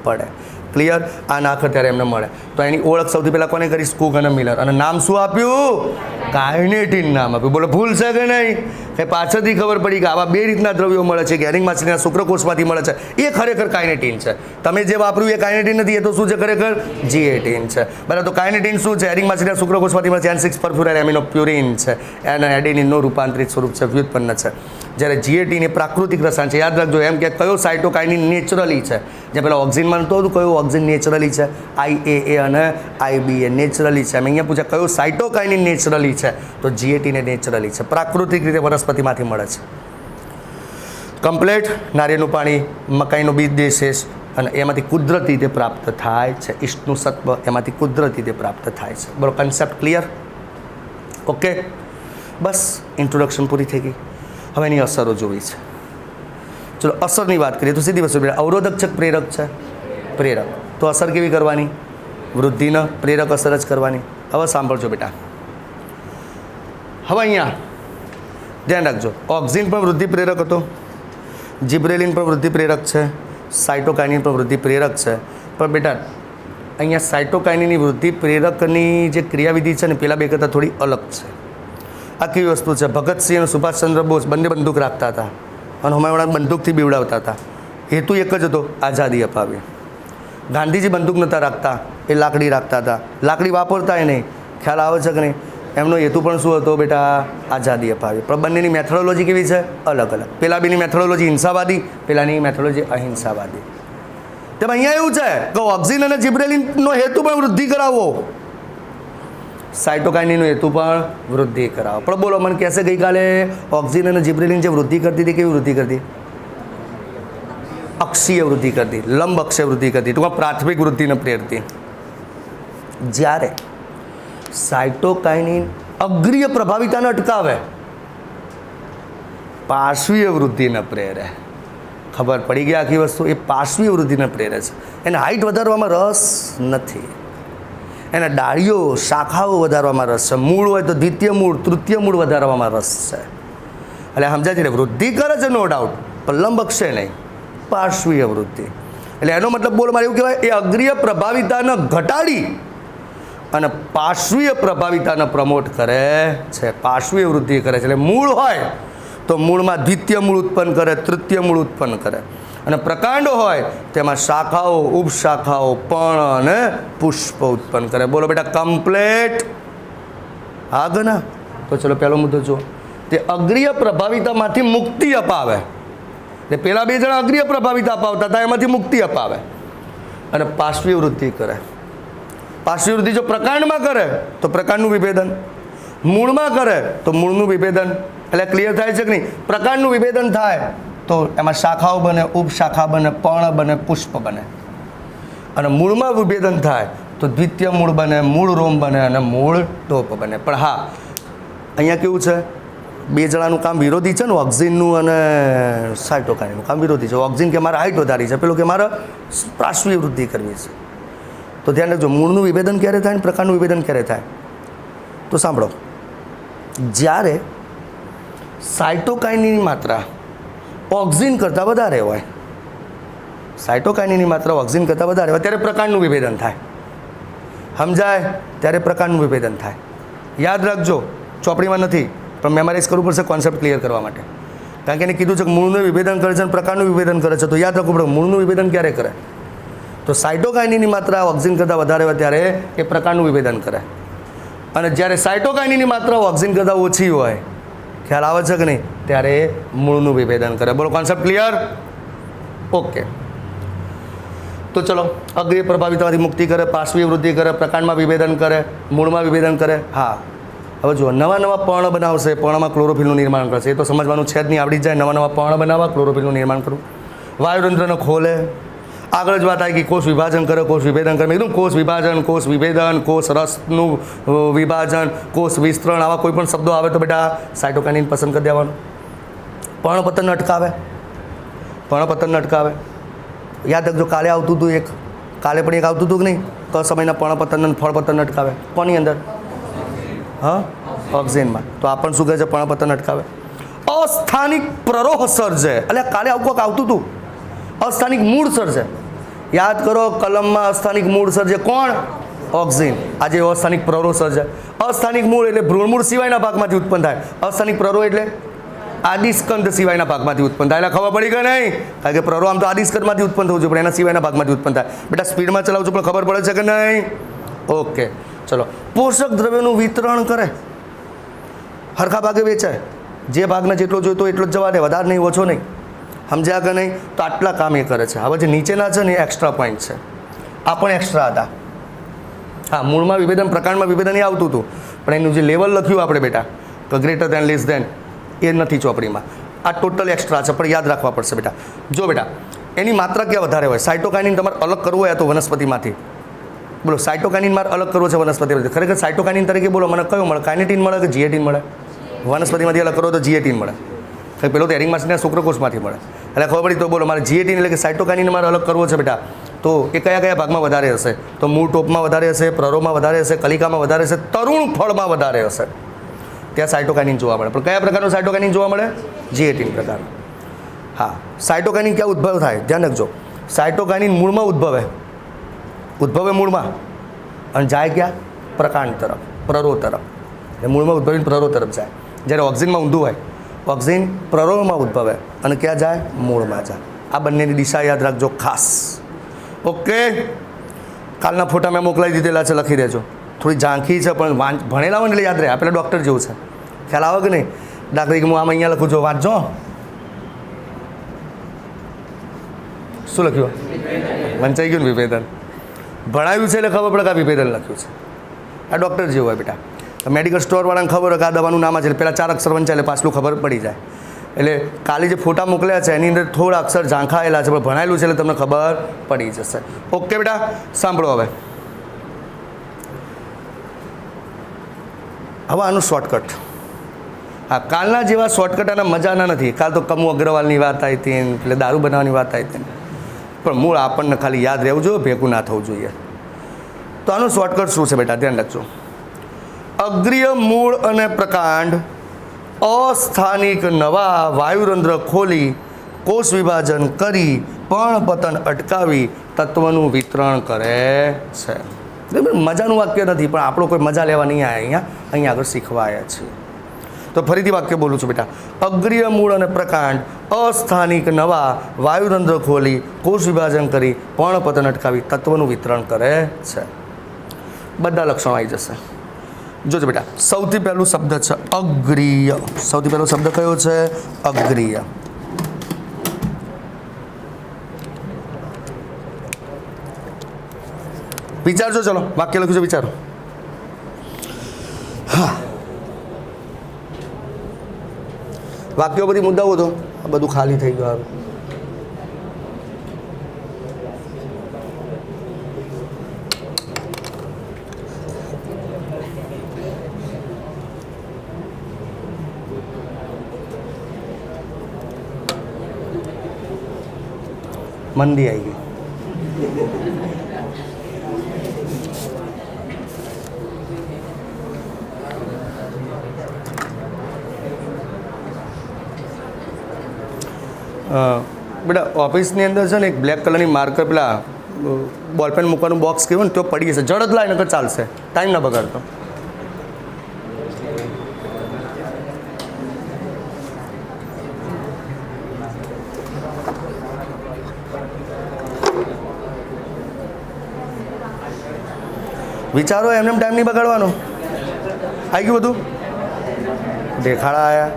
પડે. ક્લિયર? આ નાખે ત્યારે એમને મળે. તો એની ઓળખ સૌથી પહેલાં કોને કરી? કુક અને મિલર. અને નામ શું આપ્યું? કાઇનેટિન નામ આપ્યું. બોલો, ભૂલ છે કે નહીં? કે પાછળથી ખબર પડી કે આવા 2 રીતના દ્રવ્યો મળે છે, ગેરિંગ માછલીના શુક્રકોષમાંથી મળે છે, એ ખરેખર કાઇનેટિન છે. તમે જે વાપર્યું એ કાઇનેટિન નથી, એ તો શું છે ખરેખર? G18 છે. બરાબર, તો કાઇનેટિન શું છે? એરિંગ માછલીના શુક્રકોષમાંથી મળે છે. N6 પરફ્યુરાઇડ એમિનો પ્યુરિન છે. એના એડેનિનનું રૂપાંતરિત સ્વરૂપ છે, વ્યુત્પન્ન છે. જ્યારે G18 એ પ્રાકૃતિક રસાયણ છે. યાદ રાખજો, એમ કે કયો સાઇટોકાઇનિન નેચરલી છે. જે પેલા ઓક્સિજનમાં નહોતું કયું ઓક્સિજન નેચરલી છે? IAA અને IBA નેચરલી છે. એમ અહીંયા પૂછે કયો સાઇટોકાઇનિન નેચરલી છે? તો G18 એ નેચરલી છે, પ્રાકૃતિક રીતે વનસ્પતિમાંથી મળે છે. કમ્પ્લેટ નારિયેળનું પાણી, મકાઈનો બીજ દેશેષ અને એમાંથી કુદરતી રીતે પ્રાપ્ત થાય છે. ઈષ્ટનું સત્વ એમાંથી કુદરતી રીતે પ્રાપ્ત થાય છે. બરો, કન્સેપ્ટ ક્લિયર? ઓકે, બસ ઇન્ટ્રોડક્શન પૂરી થઈ ગઈ. હવે એની અસરો જોવી છે. ચલો અસરની વાત કરીએ તો સીધી વસ્તુ, અવરોધક છે, પ્રેરક છે? પ્રેરક. તો અસર કેવી કરવાની? વૃદ્ધિના પ્રેરક અસર જ કરવાની. હવે સાંભળજો બેટા, હવે અહીંયા ધ્યાન રાખજો, ઓક્સિજન પણ વૃદ્ધિ પ્રેરક હતો, જિબ્રેલિન પણ વૃદ્ધિ પ્રેરક છે, સાઇટોકાઇનિન પણ વૃદ્ધિ પ્રેરક છે. પણ બેટા અહીંયા સાઇટોકાઇનિનની વૃદ્ધિ પ્રેરકની જે ક્રિયાવિધિ છે ને પેલા 2 કરતાં થોડી અલગ છે. આ કેવી વસ્તુ છે? ભગતસિંહ અને સુભાષચંદ્ર બોઝ બંને બંદૂક રાખતા હતા અને હમણાં બંદૂકથી બીવડાવતા હતા. હેતુ એક જ હતો, આઝાદી અપાવી. ગાંધીજી બંદૂક નહોતા રાખતા, એ લાકડી રાખતા હતા. લાકડી વાપરતા એ નહીં, ખ્યાલ આવે છે કે નહીં? એમનો હેતુ પણ શું હતો બેટા? આઝાદી અપાવી. પણ બંનેની મેથોડોલોજી કેવી છે? અલગ અલગ. પેલા બેની મેથોડોલોજી હિંસાવાદી, પેલાની મેથોડોલોજી અહિંસાવાદી. તેમાં અહીંયા એવું છે કે ઓક્સિજન અને જિબ્રેલિનનો હેતુ પણ વૃદ્ધિ કરાવવો, સાઇટોકાઇનિનનો હેતુ પણ વૃદ્ધિ કરાવો. પણ બોલો, મને કહેશે ગઈકાલે ઓક્સિજન અને જિબ્રેલિન જે વૃદ્ધિ કરતી હતી, કેવી વૃદ્ધિ કરતી? અક્ષીય વૃદ્ધિ કરતી, લંબ અક્ષીય વૃદ્ધિ કરતી, ટૂંકમાં પ્રાથમિક વૃદ્ધિને પ્રેરતી. જ્યારે સાઇટોકાઇનિન અગ્રીય પ્રભાવિતાને અટકાવે, પાર્શ્વીય વૃદ્ધિને પ્રેરે. ખબર પડી ગઈ આખી વસ્તુ? એ પાર્શ્વીય વૃદ્ધિને પ્રેરે છે. એને હાઇટ વધારવામાં રસ નથી, એના ડાળીઓ શાખાઓ વધારવામાં રસ છે. મૂળ હોય તો દ્વિતીય મૂળ, તૃતીય મૂળ વધારવામાં રસ છે. એટલે સમજાય છે ને? વૃદ્ધિ કરે છે નો ડાઉટ, પણ લંબ અક્ષે નહીં, પાર્શ્વીય વૃદ્ધિ. એટલે એનો મતલબ બોલ મારે એવું કહેવાય, એ અગ્રીય પ્રભાવિતાને ઘટાડી અને પાર્શ્વીય પ્રભાવિતાને પ્રમોટ કરે છે, પાર્શ્વીય વૃદ્ધિ કરે છે. એટલે મૂળ હોય તો મૂળમાં દ્વિતીય મૂળ ઉત્પન્ન કરે, તૃતીય મૂળ ઉત્પન્ન કરે. અને પ્રકાંડો હોય તેમાં શાખાઓ, ઉપશાખાઓ, પર્ણ અને પુષ્પ ઉત્પન્ન કરે. બોલો બેટા, કમ્પ્લેટ? આગળ ના? તો ચલો પહેલો મુદ્દો જુઓ. તે અગ્રીય પ્રભાવિતામાંથી મુક્તિ અપાવે. એટલે પેલા 2 જણા અગ્રીય પ્રભાવિતા અપાવતા હતા, એમાંથી મુક્તિ અપાવે અને પાર્શ્વીય વૃદ્ધિ કરે. પાર્શ્વીય વૃદ્ધિ જો પ્રકાંડમાં કરે તો પ્રકાંડનું વિભેદન, મૂળમાં કરે તો મૂળનું વિભેદન. એટલે ક્લિયર થાય છે કે નહીં? પ્રકાંડનું વિભેદન થાય તો એમાં શાખાઓ બને, ઉપશાખા બને, પર્ણ બને, પુષ્પ બને. અને મૂળમાં વિભેદન થાય તો દ્વિતીય મૂળ બને, મૂળ રોમ બને અને મૂળ ટોપ બને. પણ હા, અહીંયા કેવું છે? 2 જણાનું કામ વિરોધી છે ને, ઓક્સિજનનું અને સાઇટોકાઇનિનનું કામ વિરોધી છે. ઓક્સિજન કે મારે હાઇટ વધારી છે, પેલું કે મારે પાર્શ્વીય વૃદ્ધિ કરવી છે. તો ધ્યાન રાખજો, મૂળનું વિભેદન ક્યારે થાય ને પ્રકાંડનું વિભેદન ક્યારે થાય? તો સાંભળો, જ્યારે સાયટોકાઇનની માત્રા ઓક્સિન કરતાં વધારે હોય, સાયટોકાઇનની માત્રા ઓક્સિન કરતાં વધારે હોય ત્યારે પ્રકાંડનું વિભેદન થાય. સમજાય? ત્યારે પ્રકાંડનું વિભેદન થાય. યાદ રાખજો, ચોપડીમાં નથી પણ મેમરાઇઝ કરવું પડશે કોન્સેપ્ટ ક્લિયર કરવા માટે. કારણ કે એને કીધું છે કે મૂળનું વિભેદન કરે છે અને પ્રકાંડનું વિભેદન કરે છે, તો યાદ રાખવું પડે મૂળનું વિભેદન ક્યારે કરે. તો સાયટોકાઇનની માત્રા ઓક્સિન કરતાં વધારે હોય ત્યારે એ પ્રકાંડનું વિભેદન કરે, અને જ્યારે સાયટોકાઇનની માત્રા ઓક્સિન કરતાં ઓછી હોય, ખ્યાલ આવે છે કે નહીં, ત્યારે એ મૂળનું વિભેદન કરે. બોલો, કોન્સેપ્ટ ક્લિયર? ઓકે. તો ચલો, અગ્રીય પ્રભાવિતમાંથી મુક્તિ કરે, પાર્શ્વીય વૃદ્ધિ કરે, પ્રકાંડમાં વિભેદન કરે, મૂળમાં વિભેદન કરે. હા, હવે જુઓ, નવા નવા પર્ણ બનાવશે, પર્ણમાં ક્લોરોફિલનું નિર્માણ કરશે. એ તો સમજવાનું છે જ નહીં, આવડી જાય. નવા નવા પર્ણ બનાવવા, ક્લોરોફિલનું નિર્માણ કરવું, વાયુતંત્રને ખોલે. આગળ જ વાત આવી કે કોષ વિભાજન કરે, કોષ વિભેદન કરે. એકદમ કોષ વિભાજન, કોષ વિભેદન, કોષ રસનું વિભાજન, કોષ વિસ્તરણ, આવા કોઈ પણ શબ્દો આવે તો બેટા સાયટોકાઇનિન પસંદ કરી દેવાનું. પર્ણપતન અટકાવે, પર્ણપતન અટકાવે. યાદ રાખજો, કાલે આવતું હતું એક, કાલે પણ એક આવતું હતું કે નહીં, ક સમયના પર્ણપતન અને ફળપતન અટકાવે. કોની અંદર? હા, ઓક્સિજનમાં. તો આ પણ શું કહે છે? પર્ણપતન અટકાવે. અસ્થાનિક પ્રરોહ સર્જે, એટલે કાલે આવું કોઈક આવતું હતું, અસ્થાનિક મૂળ સર્જે. યાદ કરો, કલમમાં અસ્થાનિક મૂળ સર્જે કોણ? ઓક્સિન. આજે અસ્થાનિક પ્રરોહ સર્જે. અસ્થાનિક મૂળ એટલે ભ્રૂણમૂળ સિવાયના ભાગમાંથી ઉત્પન્ન થાય. અસ્થાનિક પ્રરોહ એટલે આદિસ્કંદ સિવાયના ભાગમાંથી ઉત્પન્ન થાય. એટલે ખબર પડી કે નહીં? કારણ કે પ્રરોહ આમ તો આદિસ્કંદમાંથી ઉત્પન્ન થવું જોઈએ, પણ એના સિવાયના ભાગમાંથી ઉત્પન્ન થાય. બેટા સ્પીડમાં ચલાવજો પણ ખબર પડે છે કે નહીં? ઓકે, ચલો. પોષક દ્રવ્યોનું વિતરણ કરે, હરખા ભાગે વેચાય. જે ભાગને જેટલો જોઈતો એટલો જ જવા દે, વધારે નહીં, ઓછો નહીં. સમજ્યા કે નહીં? તો આટલા કામ એ કરે છે. હવે જે નીચેના છે ને એ એક્સ્ટ્રા પોઈન્ટ છે, આ પણ એક્સ્ટ્રા હતા. હા, મૂળમાં વિભેદન, પ્રકાંડમાં વિભેદન એ આવતું હતું, પણ એનું જે લેવલ લખ્યું આપણે બેટા કે ગ્રેટર દેન લેસ દેન, એ નથી ચોપડીમાં. આ ટોટલ એક્સ્ટ્રા છે, પણ યાદ રાખવા પડશે બેટા. જો બેટા, એની માત્રા ક્યાં વધારે હોય? સાયટોકાઇનિન તમારે અલગ કરવું હોય તો વનસ્પતિમાંથી બોલો, સાયટોકાઇનિન મારે અલગ કરવો છે વનસ્પતિમાંથી. ખરેખર સાયટોકાઇનિન તરીકે બોલો, મને કયો મળે? કાઇનેટીન મળે કે જીએટીન મળે? વનસ્પતિમાંથી અલગ કરો તો જીએટીન મળે. પેલો તો એરિંગમાસના શુક્રકોષમાંથી મળે. એટલે ખબર પડી. તો બોલો, મારે જીએટીન એટલે કે સાયટોકાઇનિન મારે અલગ કરવો છે બેટા, તો એ કયા કયા ભાગમાં વધારે હશે? તો મૂળ ટોપમાં વધારે હશે, પ્રરોહમાં વધારે હશે, કલિકામાં વધારે હશે, તરુણ ફળમાં વધારે હશે. ત્યાં સાયટોકાઇનિન જોવા મળે. પણ કયા પ્રકારનું સાયટોકાઇનિન જોવા મળે? જીએટીન પ્રકારનું. હા, સાયટોકાઇનિન ક્યાં ઉદ્ભવ થાય? ધ્યાન રાખજો, સાયટોકાઇનિન મૂળમાં ઉદ્ભવે મૂળમાં, અને જાય ક્યાં? પ્રકાંડ તરફ, પ્રરોહ તરફ. એટલે મૂળમાં ઉદ્ભવીને પ્રરોહ તરફ જાય. જ્યારે ઓક્સિજનમાં ઊંધું હોય, ઓક્સિજન પ્રરોહમાં ઉદ્ભવે અને ક્યાં જાય? મૂળમાં જાય. આ બંનેની દિશા યાદ રાખજો ખાસ. ઓકે, કાલના ફોટા મેં મોકલાવી દીધેલા છે, લખી દેજો. થોડી ઝાંખી છે પણ ભણેલા હોય ને એટલે યાદ રહે. આ પેલા ડૉક્ટર જેવું છે, ખ્યાલ આવે કે નહીં? દાખલા કે હું આમ અહીંયા લખું છું, વાંચજો. શું લખ્યું? વંચાઈ ગયું ને વિભેદન. ભણાવ્યું છે એટલે ખબર પડે કે આ વિભેદન લખ્યું છે. આ ડૉક્ટર જેવું હોય બેટા. મેડિકલ સ્ટોરવાળાને ખબર હોય કે આ દવાનું નામ છે, પહેલાં 4 અક્ષર વંચાય એટલે પાછલું ખબર પડી જાય. એટલે કાલે જે ફોટા મોકલ્યા છે એની અંદર થોડા અક્ષર ઝાંખાયેલા છે, પણ ભણાયેલું છે એટલે તમને ખબર પડી જશે. ઓકે બેટા, સાંભળો હવે. હવે આનું શોર્ટકટ. હા, કાલના જેવા શોર્ટકટ આના મજાના નથી. કાલ તો કમુ અગ્રવાલની વાત આવી હતી, એટલે દારૂ બનાવવાની વાત આવી હતી, પણ મૂળ આપણને ખાલી યાદ રહેવું જોઈએ, ભેગું ના થવું જોઈએ. તો આનું શોર્ટકટ શું છે બેટા? ધ્યાન રાખજો. અગ્રીય મૂળ અને પ્રકાંડ અસ્થાનિક નવા વાયુરંધ્ર ખોલી કોષ વિભાજન કરી પર્ણપતન અટકાવી તત્વનું વિતરણ કરે છે. મજાનું વાક્ય નથી, પણ આપણો કોઈ મજા લેવા નહીં આવ્યા, અહીંયા આગળ શીખવા આવ્યા છીએ. તો ફરીથી વાક્ય બોલું છું બેટા. અગ્રીય મૂળ અને પ્રકાંડ અસ્થાનિક નવા વાયુરંધ્ર ખોલી કોષ વિભાજન કરી પર્ણપતન અટકાવી તત્વનું વિતરણ કરે છે. બધા લક્ષણો આવી જશે. જોજો બેટા, સૌથી પહેલું શબ્દ છે અગ્રીય. સૌથી પહેલો શબ્દ કયો છે? અગ્રીય. વિચારજો, ચલો વાક્ય લખ્યું છે, વિચારો. હા, વાક્યો બધી મુદ્દાઓ તો આ બધું ખાલી થઈ ગયું. મંદી આવી ગઈ. બેટા ઓફિસની અંદર છે ને એક બ્લેક કલરની માર્કર પેલા બોલપેન મૂકવાનું બોક્સ કહેવું ને તો પડી જશે. જડ જ લાય નકર ચાલશે, ટાઈમ ના બગાડતો. વિચારો એમને ટાઈમ નહીં બગાડવાનો. આવી ગયું બધું? દેખાડા આવ્યા.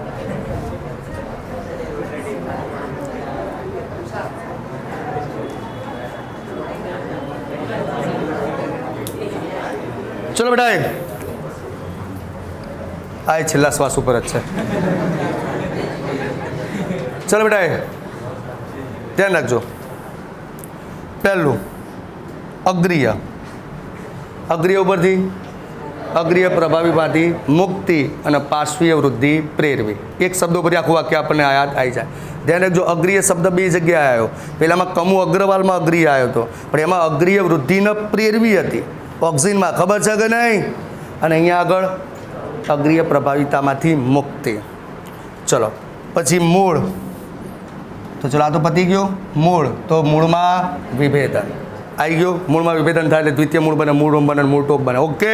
ચલો બેટા, આ છેલ્લા શ્વાસ ઉપર જ છે. ચલો બેટા, ધ્યાન રાખજો. પહેલું અગ્રિય, અગ્રિય ઉપરથી અગ્રિય પ્રભાવીમાંથી મુક્તિ અને પાર્શ્વીય વૃદ્ધિ પ્રેરવી. એક શબ્દ ઉપરથી આખું વાક્ય આપણને યાદ આવી જાય. ધ્યાન રાખજો, અગ્રિય શબ્દ બે જગ્યાએ આવ્યો. પહેલામાં કમુ અગ્રવાલમાં અગ્રિય આવ્યો હતો, પણ એમાં અગ્રિય વૃદ્ધિને પ્રેરવી હતી. ઓક્સિજનમાં ખબર છે કે નહીં? અને અહીંયા આગળ અગ્રિય પ્રભાવિતામાંથી મુક્તિ. ચલો પછી મૂળ. તો ચલો આ તો પતી ગયો. મૂળ તો મૂળમાં વિભેદન આવી ગયું. મૂળમાં વિભેદન થાય એટલે દ્વિતીય મૂળ બને, મૂળ રોમ બને, મૂળ ટોપ બને. ઓકે.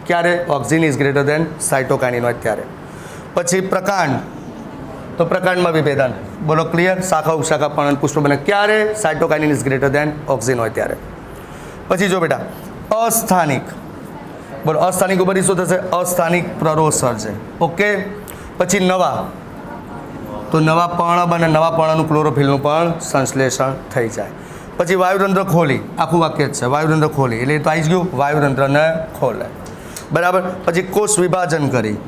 ક્યારે? ઓક્સિન ઇઝ ગ્રેટર દેન સાયટોકાઇનિન હોય ત્યારે. પછી પ્રકાંડ, તો પ્રકાંડમાં વિભેદન. બોલો ક્લિયર? શાખા ઉપશાખા પણ પુષ્પ બને. ક્યારે? સાયટોકાઇનિન ઇઝ ગ્રેટર દેન ઓક્સિન હોય ત્યારે. પછી જો બેટા અસ્થાનિક, બોલો અસ્થાનિક ઉપરથી શું થશે? અસ્થાનિક પ્રરોસર્જે. ઓકે. પછી નવા, તો નવા પર્ણ બને, નવા પર્ણનું ક્લોરોફિલનું પણ સંશ્લેષણ થઈ જાય. પછી વાયુરંધ્ર ખોલી, આખું વાક્ય જ છે વાયુરંધ્ર ખોલી, એટલે તો આવી જ ગયું વાયુરંધ્રને ખોલે. બરાબર. પછી કોષ વિભાજન કરી.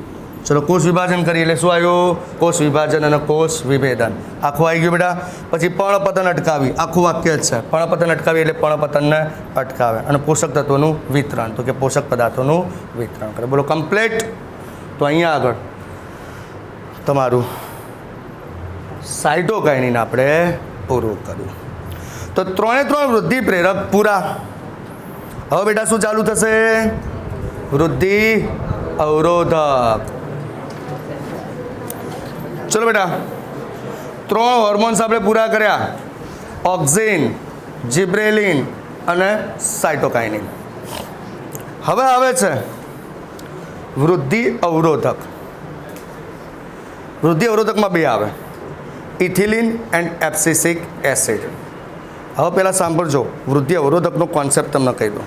ચલો કોષ વિભાજન કરી એટલે શું આવ્યું? કોષ વિભાજન અને કોષ વિભેદન આખું આવી ગયું બેટા. પછી પર્ણપતન અટકાવી, આખું વાક્ય જ છે. પર્ણપતન અટકાવી એટલે પર્ણપતનને અટકાવે. અને પોષક તત્વોનું વિતરણ, તો કે પોષક પદાર્થોનું વિતરણ કરે. બોલો કમ્પ્લીટ. તો અહીંયા આગળ તમારું સાયટોકાઇનિન આપણે પૂરું કર્યું. તો 3 વૃદ્ધિ પ્રેરક પૂરા. હવે બેટા શું ચાલુ થશે? વૃદ્ધિ અવરોધક. ચલો બેટા, 3 હોર્મોન્સ આપણે પૂરા કર્યા: ઓક્સિન, જિબ્રેલિન અને સાયટોકાઇનિન. હવે આવે છે વૃદ્ધિ અવરોધક. વૃદ્ધિ અવરોધકમાં 2 આવે: ઇથિલિન એન્ડ એબ્સિસિક એસિડ. હવે પહેલાં સાંભળજો, વૃદ્ધિ અવરોધકનો કોન્સેપ્ટ તમને કહી દઉં.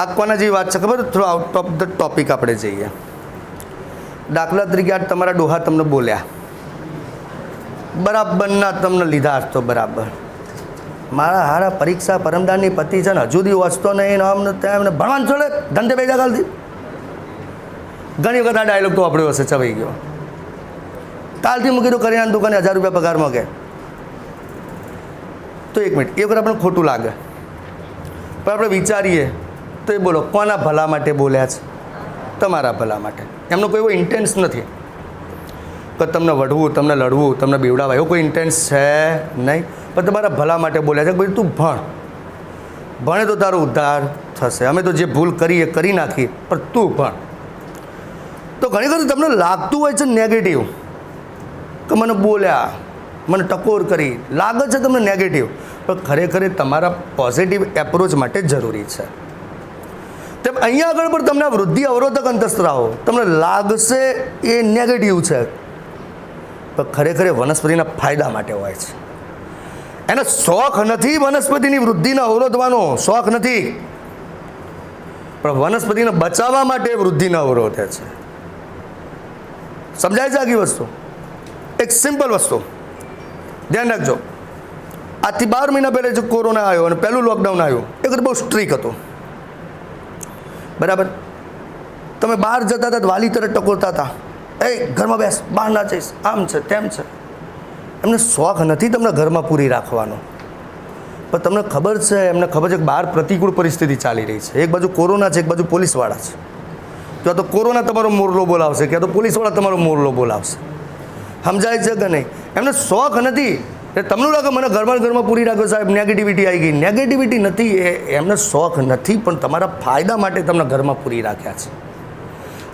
આ કોના જેવી વાત છે ખબર? થોડું આઉટ ઓફ ધ ટોપિક આપણે જઈએ. દાખલા તરીકે આ તમારા ડોહા તમને બોલ્યા, બરાબરના તમને લીધા તો બરાબર. મારા હારા પરીક્ષા પરમદાનની પતિ છે ને હજુ દી વાંચતો નહીં, આમ ત્યાં એમને ભણવાનું છોડે, ધંધે બેજા કાલથી. ઘણી વખત આ ડાયલોગ તો વાપર્યો હશે, ચવાઈ ગયો. કાલથી મૂકી દો કરિયાણાની દુકાને 1000 રૂપિયા પગાર માંગે. તો એક મિનિટ, એ વખત આપણને ખોટું લાગે, પણ આપણે વિચારીએ તો એ બોલો કોના ભલા માટે બોલ્યા છે? તમારા ભલા માટે. એમનો કોઈ એવો ઇન્ટેન્સ નથી કે તમને વઢવું, તમને લડવું, તમને બીવડાવવા, એવો કોઈ ઇન્ટેન્સ છે નહીં. પણ તમારા ભલા માટે બોલ્યા છે. ભાઈ તું ભણે તો તારો ઉદ્ધાર થશે. અમે તો જે ભૂલ કરી એ કરી નાખી, પણ તું ભણ. તો ઘણી વખત તમને લાગતું હોય છે નેગેટિવ, કે મને બોલ્યા, મને ટકોર કરી, લાગે છે તમને નેગેટિવ, પણ ખરેખર તમારા પોઝિટિવ એપ્રોચ માટે જરૂરી છે. તેમ અહીંયા આગળ પણ તમને વૃદ્ધિ અવરોધક અંતઃસ્ત્રાવો તમને લાગશે એ નેગેટિવ છે, પણ ખરેખર વનસ્પતિના ફાયદા માટે હોય છે. એનો શોખ નથી વનસ્પતિની વૃદ્ધિને અવરોધવાનો, શોખ નથી, પણ વનસ્પતિને બચાવવા માટે વૃદ્ધિને અવરોધે છે. સમજાય છે આખી વસ્તુ? એક સિમ્પલ વસ્તુ ધ્યાન રાખજો. આજથી 12 મહિના પહેલાં જે કોરોના આવ્યો અને પહેલું લોકડાઉન આવ્યું, એ વખત બહુ સ્ટ્રીક હતું. બરાબર. તમે બહાર જતા હતા વાલી તરફ ટકોરતા હતા, એ ઘરમાં બેસ, બહાર ના જઈશ, આમ છે તેમ છે. એમને શોખ નથી તમને ઘરમાં પૂરી રાખવાનો, પણ તમને ખબર છે, એમને ખબર છે કે બહાર પ્રતિકૂળ પરિસ્થિતિ ચાલી રહી છે. એક બાજુ કોરોના છે, એક બાજુ પોલીસવાળા છે. ક્યાં તો કોરોના તમારો મોરલો બોલાવશે, ક્યાં તો પોલીસવાળા તમારો મોરલો બોલાવશે. સમજાય છે કે નહીં? એમને શોખ નથી. એટલે તમને લાગે મને ઘરમાં પૂરી રાખ્યો સાહેબ, નેગેટિવિટી આવી ગઈ. નેગેટિવિટી નથી, એ એમને શોખ નથી, પણ તમારા ફાયદા માટે તમને ઘરમાં પૂરી રાખ્યા છે.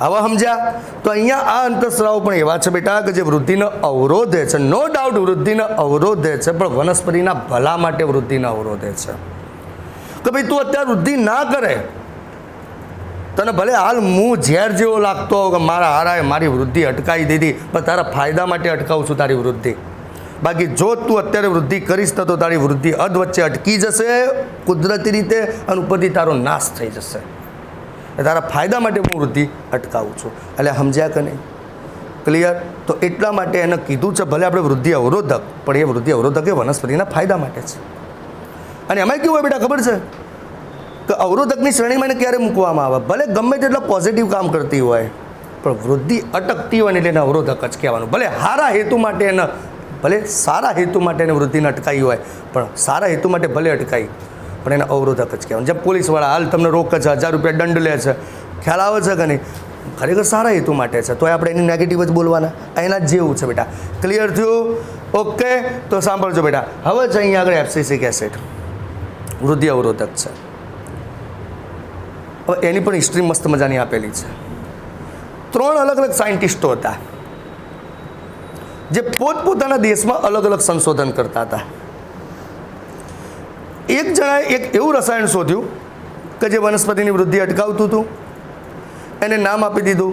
હવે સમજ્યા? તો અહીંયા આ અંતઃસ્રાવો પણ એવા છે બેટા કે જે વૃદ્ધિને અવરોધે છે. નો ડાઉટ વૃદ્ધિને અવરોધે છે, પણ વનસ્પતિના ભલા માટે વૃદ્ધિને અવરોધે છે. કે ભાઈ તું અત્યારે વૃદ્ધિ ના કરે, તને ભલે હાલ હું ઝેર જેવો લાગતો હોઉં કે મારા હારાએ મારી વૃદ્ધિ અટકાવી દીધી, પણ તારા ફાયદા માટે અટકાવું છું તારી વૃદ્ધિ. બાકી જો તું અત્યારે વૃદ્ધિ કરીશ તો તારી વૃદ્ધિ અધ વચ્ચે અટકી જશે કુદરતી રીતે, અને ઉપરથી તારો નાશ થઈ જશે. તારા ફાયદા માટે હું વૃદ્ધિ અટકાવું છું. એટલે સમજ્યા કે નહીં? ક્લિયર? તો એટલા માટે એને કીધું છે ભલે આપણે વૃદ્ધિ અવરોધક, પણ એ વૃદ્ધિ અવરોધક એ વનસ્પતિના ફાયદા માટે છે. અને એમાં કેવું હોય બેટા ખબર છે કે અવરોધકની શ્રેણીમાં એને ક્યારે મૂકવામાં આવે? ભલે ગમે તેટલા પોઝિટિવ કામ કરતી હોય, પણ વૃદ્ધિ અટકતી હોય ને એટલે એને અવરોધક જ કહેવાનું. ભલે સારા હેતુ માટે એને, ભલે સારા હેતુ માટે એને વૃદ્ધિને અટકાવી હોય, પણ સારા હેતુ માટે ભલે અટકાવી, પણ એને અવરોધક જ કહેવાનું. જેમ પોલીસવાળા હાલ તમને રોકે છે, 1000 રૂપિયા દંડ લે છે, ખ્યાલ આવે છે કે નહીં? ખરેખર સારા હેતુ માટે છે, તો આપણે એની નેગેટિવ જ બોલવાના. એના જેવું છે બેટા. ક્લિયર થયું? ઓકે. તો સાંભળજો બેટા, હવે છે અહીંયા આગળ એબ્સિસિક એસિડ વૃદ્ધિ અવરોધક છે. હવે એની પણ હિસ્ટ્રી મસ્ત મજાની આપેલી છે. 3 અલગ અલગ સાયન્ટિસ્ટો હતા જે પોતપોતાના દેશમાં અલગ અલગ સંશોધન કરતા હતા. એક જણાએ એક એવું રસાયણ શોધ્યું કે જે વનસ્પતિની વૃદ્ધિ અટકાવતું હતું. એને નામ આપી દીધું,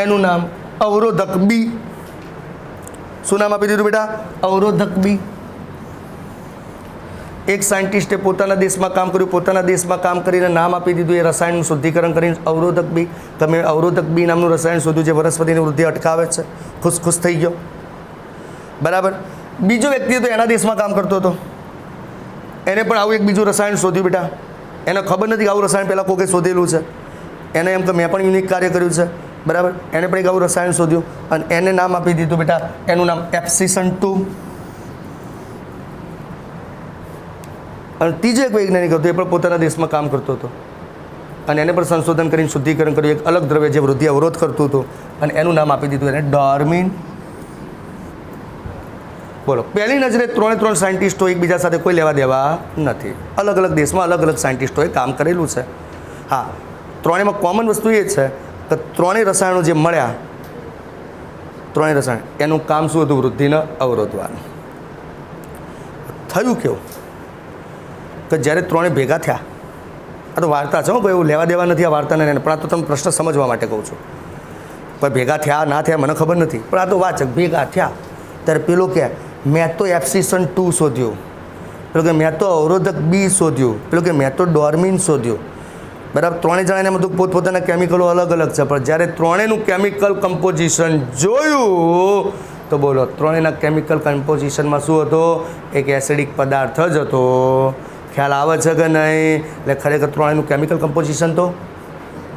એનું નામ અવરોધક બી. શું નામ આપી દીધું બેટા? અવરોધક બી. એક સાયન્ટિસ્ટે પોતાના દેશમાં કામ કર્યું, પોતાના દેશમાં કામ કરીને નામ આપી દીધું એ રસાયણનું શુદ્ધિકરણ કરીને અવરોધક બી. તમે અવરોધક બી નામનું રસાયણ શોધ્યું જે વનસ્પતિની વૃદ્ધિ અટકાવે છે. ખુશ થઈ ગયો, બરાબર. બીજો વ્યક્તિ હતો એના દેશમાં કામ કરતો હતો, એને પણ આવું એક બીજું રસાયણ શોધ્યું બેટા. એને ખબર નથી કે આવું રસાયણ પહેલાં કોકે શોધેલું છે. એને એમ કે મેં પણ યુનિક કાર્ય કર્યું છે, બરાબર. એને પણ એક આવું રસાયણ શોધ્યું અને એને નામ આપી દીધું બેટા, એનું નામ એપ્સિસન 2. અને ત્રીજો એક વૈજ્ઞાનિક હતો, એ પણ પોતાના દેશમાં કામ કરતો હતો અને એને પણ સંશોધન કરીને શુદ્ધિકરણ કર્યું એક અલગ દ્રવ્ય જે વૃદ્ધિ અવરોધ કરતું હતું, અને એનું નામ આપી દીધું એને ડોર્મિન. બોલો, પહેલી નજરે 3 સાયન્ટિસ્ટો એકબીજા સાથે કોઈ લેવા દેવા નથી. અલગ અલગ દેશમાં અલગ અલગ સાયન્ટિસ્ટોએ કામ કરેલું છે. હા, ત્રણેયમાં કોમન વસ્તુ એ છે કે ત્રણેય રસાયણો જે મળ્યા, ત્રણેય રસાયણ એનું કામ શું હતું? વૃદ્ધિને અવરોધવાનું. થયું કેવું કે જ્યારે ત્રણે ભેગા થયા, આ તો વાર્તા છે, કોઈ એવું લેવા દેવા નથી આ વાર્તાને, પણ આ તો તમે પ્રશ્ન સમજવા માટે કહું છું. કોઈ ભેગા થયા ના થયા મને ખબર નથી, પણ આ તો વાત છે. ભેગા થયા ત્યારે પેલો કહે મેં તો એપ્સિસન 2 શોધ્યું, પેલો કે મેં તો અવરોધક બી શોધ્યું, પેલો કે મેં તો ડોર્મિન શોધ્યું, બરાબર. ત્રણેય જણાને બધું પોતપોતાના કેમિકલો અલગ અલગ છે, પણ જ્યારે ત્રણેયનું કેમિકલ કમ્પોઝિશન જોયું તો બોલો, ત્રણેયના કેમિકલ કમ્પોઝિશનમાં શું હતો? એક એસિડિક પદાર્થ જ હતો. ખ્યાલ આવે છે કે નહીં? એટલે ખરેખર ત્રણેયનું કેમિકલ કમ્પોઝિશન તો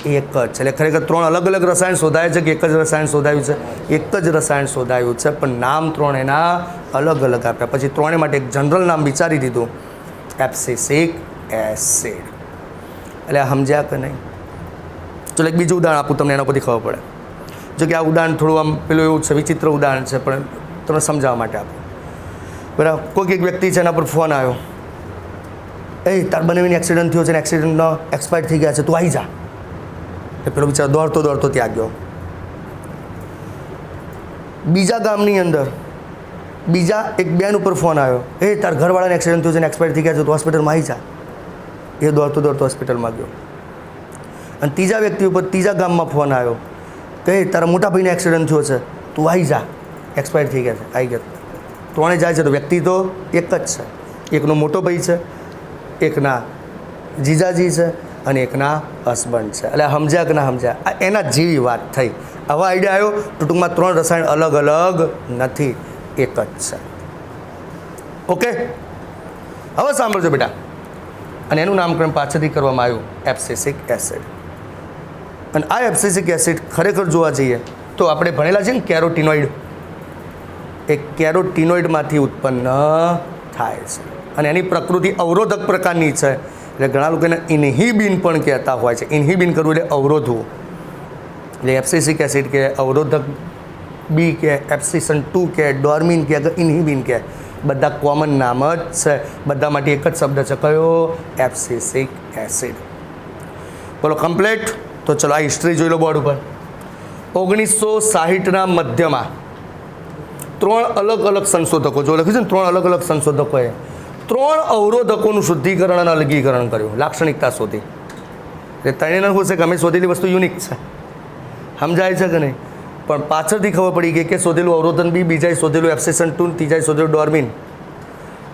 એક જ છે. એટલે ખરેખર 3 અલગ અલગ રસાયણ શોધાય છે કે એક જ રસાયણ શોધાયું છે? એક જ રસાયણ શોધાયું છે, પણ નામ ત્રણેયના અલગ અલગ આપ્યા. પછી ત્રણેય માટે એક જનરલ નામ વિચારી દીધું, એબ્સિસિક એસિડ. એટલે સમજ્યા કે નહીં? ચલો એક બીજું ઉદાહરણ આપું તમને, એના પરથી ખબર પડે. જો કે આ ઉદાહરણ થોડું આમ પેલું એવું છે, વિચિત્ર ઉદાહરણ છે, પણ તમને સમજાવવા માટે આપું, બરાબર. કોઈક એક વ્યક્તિ છે, એના પર ફોન આવ્યો, એ તાર બનાવીને એક્સિડન્ટ થયો છે ને એક્સિડન્ટનો એક્સપાયર થઈ ગયા છે, તું આવી જા. એ પેલો બિચારો દોડતો ત્યાં ગયો. બીજા ગામની અંદર બીજા એક બેન ઉપર ફોન આવ્યો, એ તાર ઘરવાળાને એક્સિડન્ટ થયો છે ને એક્સપાયર થઈ ગયા છે, તું હોસ્પિટલમાં આવી જા. એ દોડતો હોસ્પિટલમાં ગયો. અને ત્રીજા વ્યક્તિ ઉપર ત્રીજા ગામમાં ફોન આવ્યો કે તારા મોટા ભાઈને એક્સિડન્ટ થયો છે, તું આવી જા, એક્સપાયર થઈ ગયા છે. આવી ગયા. ત્રણે જાય છે તો વ્યક્તિ તો એક જ છે. એકનો મોટો ભાઈ છે, એકના જીજાજી છે, અને એકના હસબન્ડ છે. એટલે સમજ્યા કે ના સમજ્યા? આ એના જેવી વાત થઈ. આવા આઈડિયા આવ્યો તો ટૂંકમાં 3 રસાયણ અલગ અલગ નથી, એક જ છે. ઓકે, હવે સાંભળજો બેટા. અને એનું નામકરણ પાછળથી કરવામાં આવ્યું એબ્સિસિક એસિડ. અને આ એબ્સિસિક એસિડ ખરેખર જોવા જઈએ તો આપણે ભણેલા છે ને કેરોટીનોઇડ, એ કેરોટીનોઇડમાંથી ઉત્પન્ન થાય છે. અને એની પ્રકૃતિ અવરોધક પ્રકારની છે. એટલે ઘણા લોકો એને ઇન્હિબિન પણ કહેતા હોય છે. ઇન્હિબિન કરવું એટલે અવરોધવું. એટલે એબ્સિસિક એસિડ કે, અવરોધક બી કે, એપ્સિસન 2 કે, ડોર્મિન કે, ઇન્હિબિન કે, બધા કોમન નામ જ છે. બધા માટે એક જ શબ્દ છે, કયો? એબ્સિસિક એસિડ. બોલો કમ્પ્લીટ? તો ચલો આ હિસ્ટ્રી જોઈ લો બોર્ડ ઉપર. 1960ના મધ્યમાં 3 અલગ અલગ સંશોધકો, જો લખ્યું છે ને 3 અલગ અલગ સંશોધકોએ 3 અવરોધકોનું શુદ્ધિકરણ અને અલગીકરણ કર્યું, લાક્ષણિકતા શોધી. એટલે ત્રણેયને શું છે કે અમે શોધેલી વસ્તુ યુનિક છે, સમજાય છે કે નહીં? પણ પાછળથી ખબર પડી ગઈ કે શોધેલું અવરોધન બી, બીજાએ શોધેલું એબ્સેશન 2, ત્રીજાએ શોધેલું ડોર્મિન,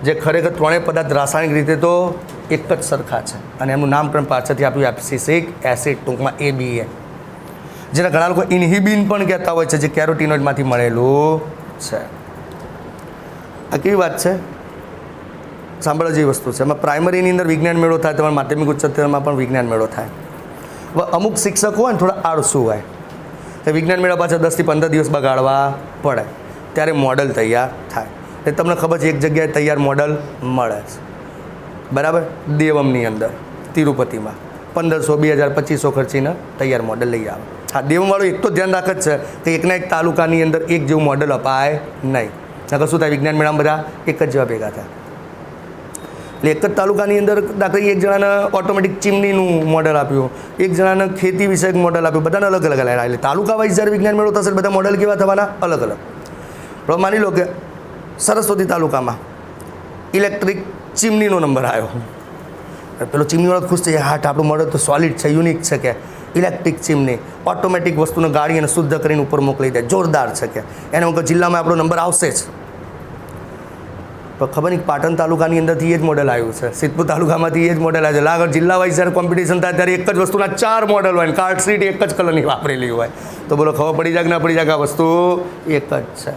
જે ખરેખર ત્રણેય પદાર્થ રાસાયણિક રીતે તો એક જ સરખા છે. અને એમનું નામકરણ પાછળથી આપ્યું એબ્સિસિક એસિડ, ટૂંકમાં ABA, જેને ઘણા લોકો ઇન્હિબિન પણ કહેતા હોય છે, જે કેરોટીનોઇડમાંથી મળેલું છે. આ કેવી વાત છે, સાંભળવા જેવી વસ્તુ છે. એમાં પ્રાઇમરીની અંદર વિજ્ઞાન મેળો થાય, તમારા માધ્યમિક ઉચ્ચતરમાં પણ વિજ્ઞાન મેળો થાય. હવે અમુક શિક્ષકો હોય ને થોડા આળસુ હોય, તો વિજ્ઞાન મેળા પાછળ 10 થી 15 દિવસ બગાડવા પડે, ત્યારે મોડલ તૈયાર થાય. એ તમને ખબર છે એક જગ્યાએ તૈયાર મોડલ મળે છે, બરાબર? દેવમની અંદર તિરુપતિમાં 1500, 2000, 2500 ખર્ચીને તૈયાર મોડલ લઈ આવે. હા, દેવમવાળું એક તો ધ્યાન રાખે જ છે કે એકના એક તાલુકાની અંદર એક જેવું મોડલ અપાય નહીં. નકર શું થાય, વિજ્ઞાન મેળામાં બધા એક જ જેવા ભેગા થાય. એટલે એક જ તાલુકાની અંદર દાખલા એક જણાને ઓટોમેટિક ચીમનીનું મોડલ આપ્યું, એક જણાને ખેતી વિષયક મોડલ આપ્યું, બધાને અલગ અલગ લાવ્યા. એટલે તાલુકા વાઇઝ જ્યારે વિજ્ઞાન મેળો થશે બધા મોડલ કેવા થવાના? અલગ અલગ. હવે માની લો કે સરસ્વતી તાલુકામાં ઇલેક્ટ્રિક ચીમનીનો નંબર આવ્યો, પેલો ચીમનીવાળો ખુશ થઈ જાય, હા આપણું મોડલ તો સોલિડ છે, યુનિક છે, કે ઇલેક્ટ્રિક ચીમની ઓટોમેટિક વસ્તુને ગાળી અને શુદ્ધ કરીને ઉપર મોકલી દે, જોરદાર છે, કે એને વગર જિલ્લામાં આપણો નંબર આવશે જ. પણ ખબર નહીં પાટણ તાલુકાની અંદરથી એ જ મોડલ આવ્યું છે, સિદ્ધપુર તાલુકામાંથી એ જ મોડલ આવ્યું છે. લાગર જિલ્લા વાઇઝ જ્યારે કોમ્પિટિશન થાય ત્યારે એક જ વસ્તુના 4 મોડલ હોય, કાર્ડ સીટ એક જ કલરની વાપરેલી હોય, તો બોલો ખબર પડી જાય કે ના પડી જાય કે આ વસ્તુ એક જ છે.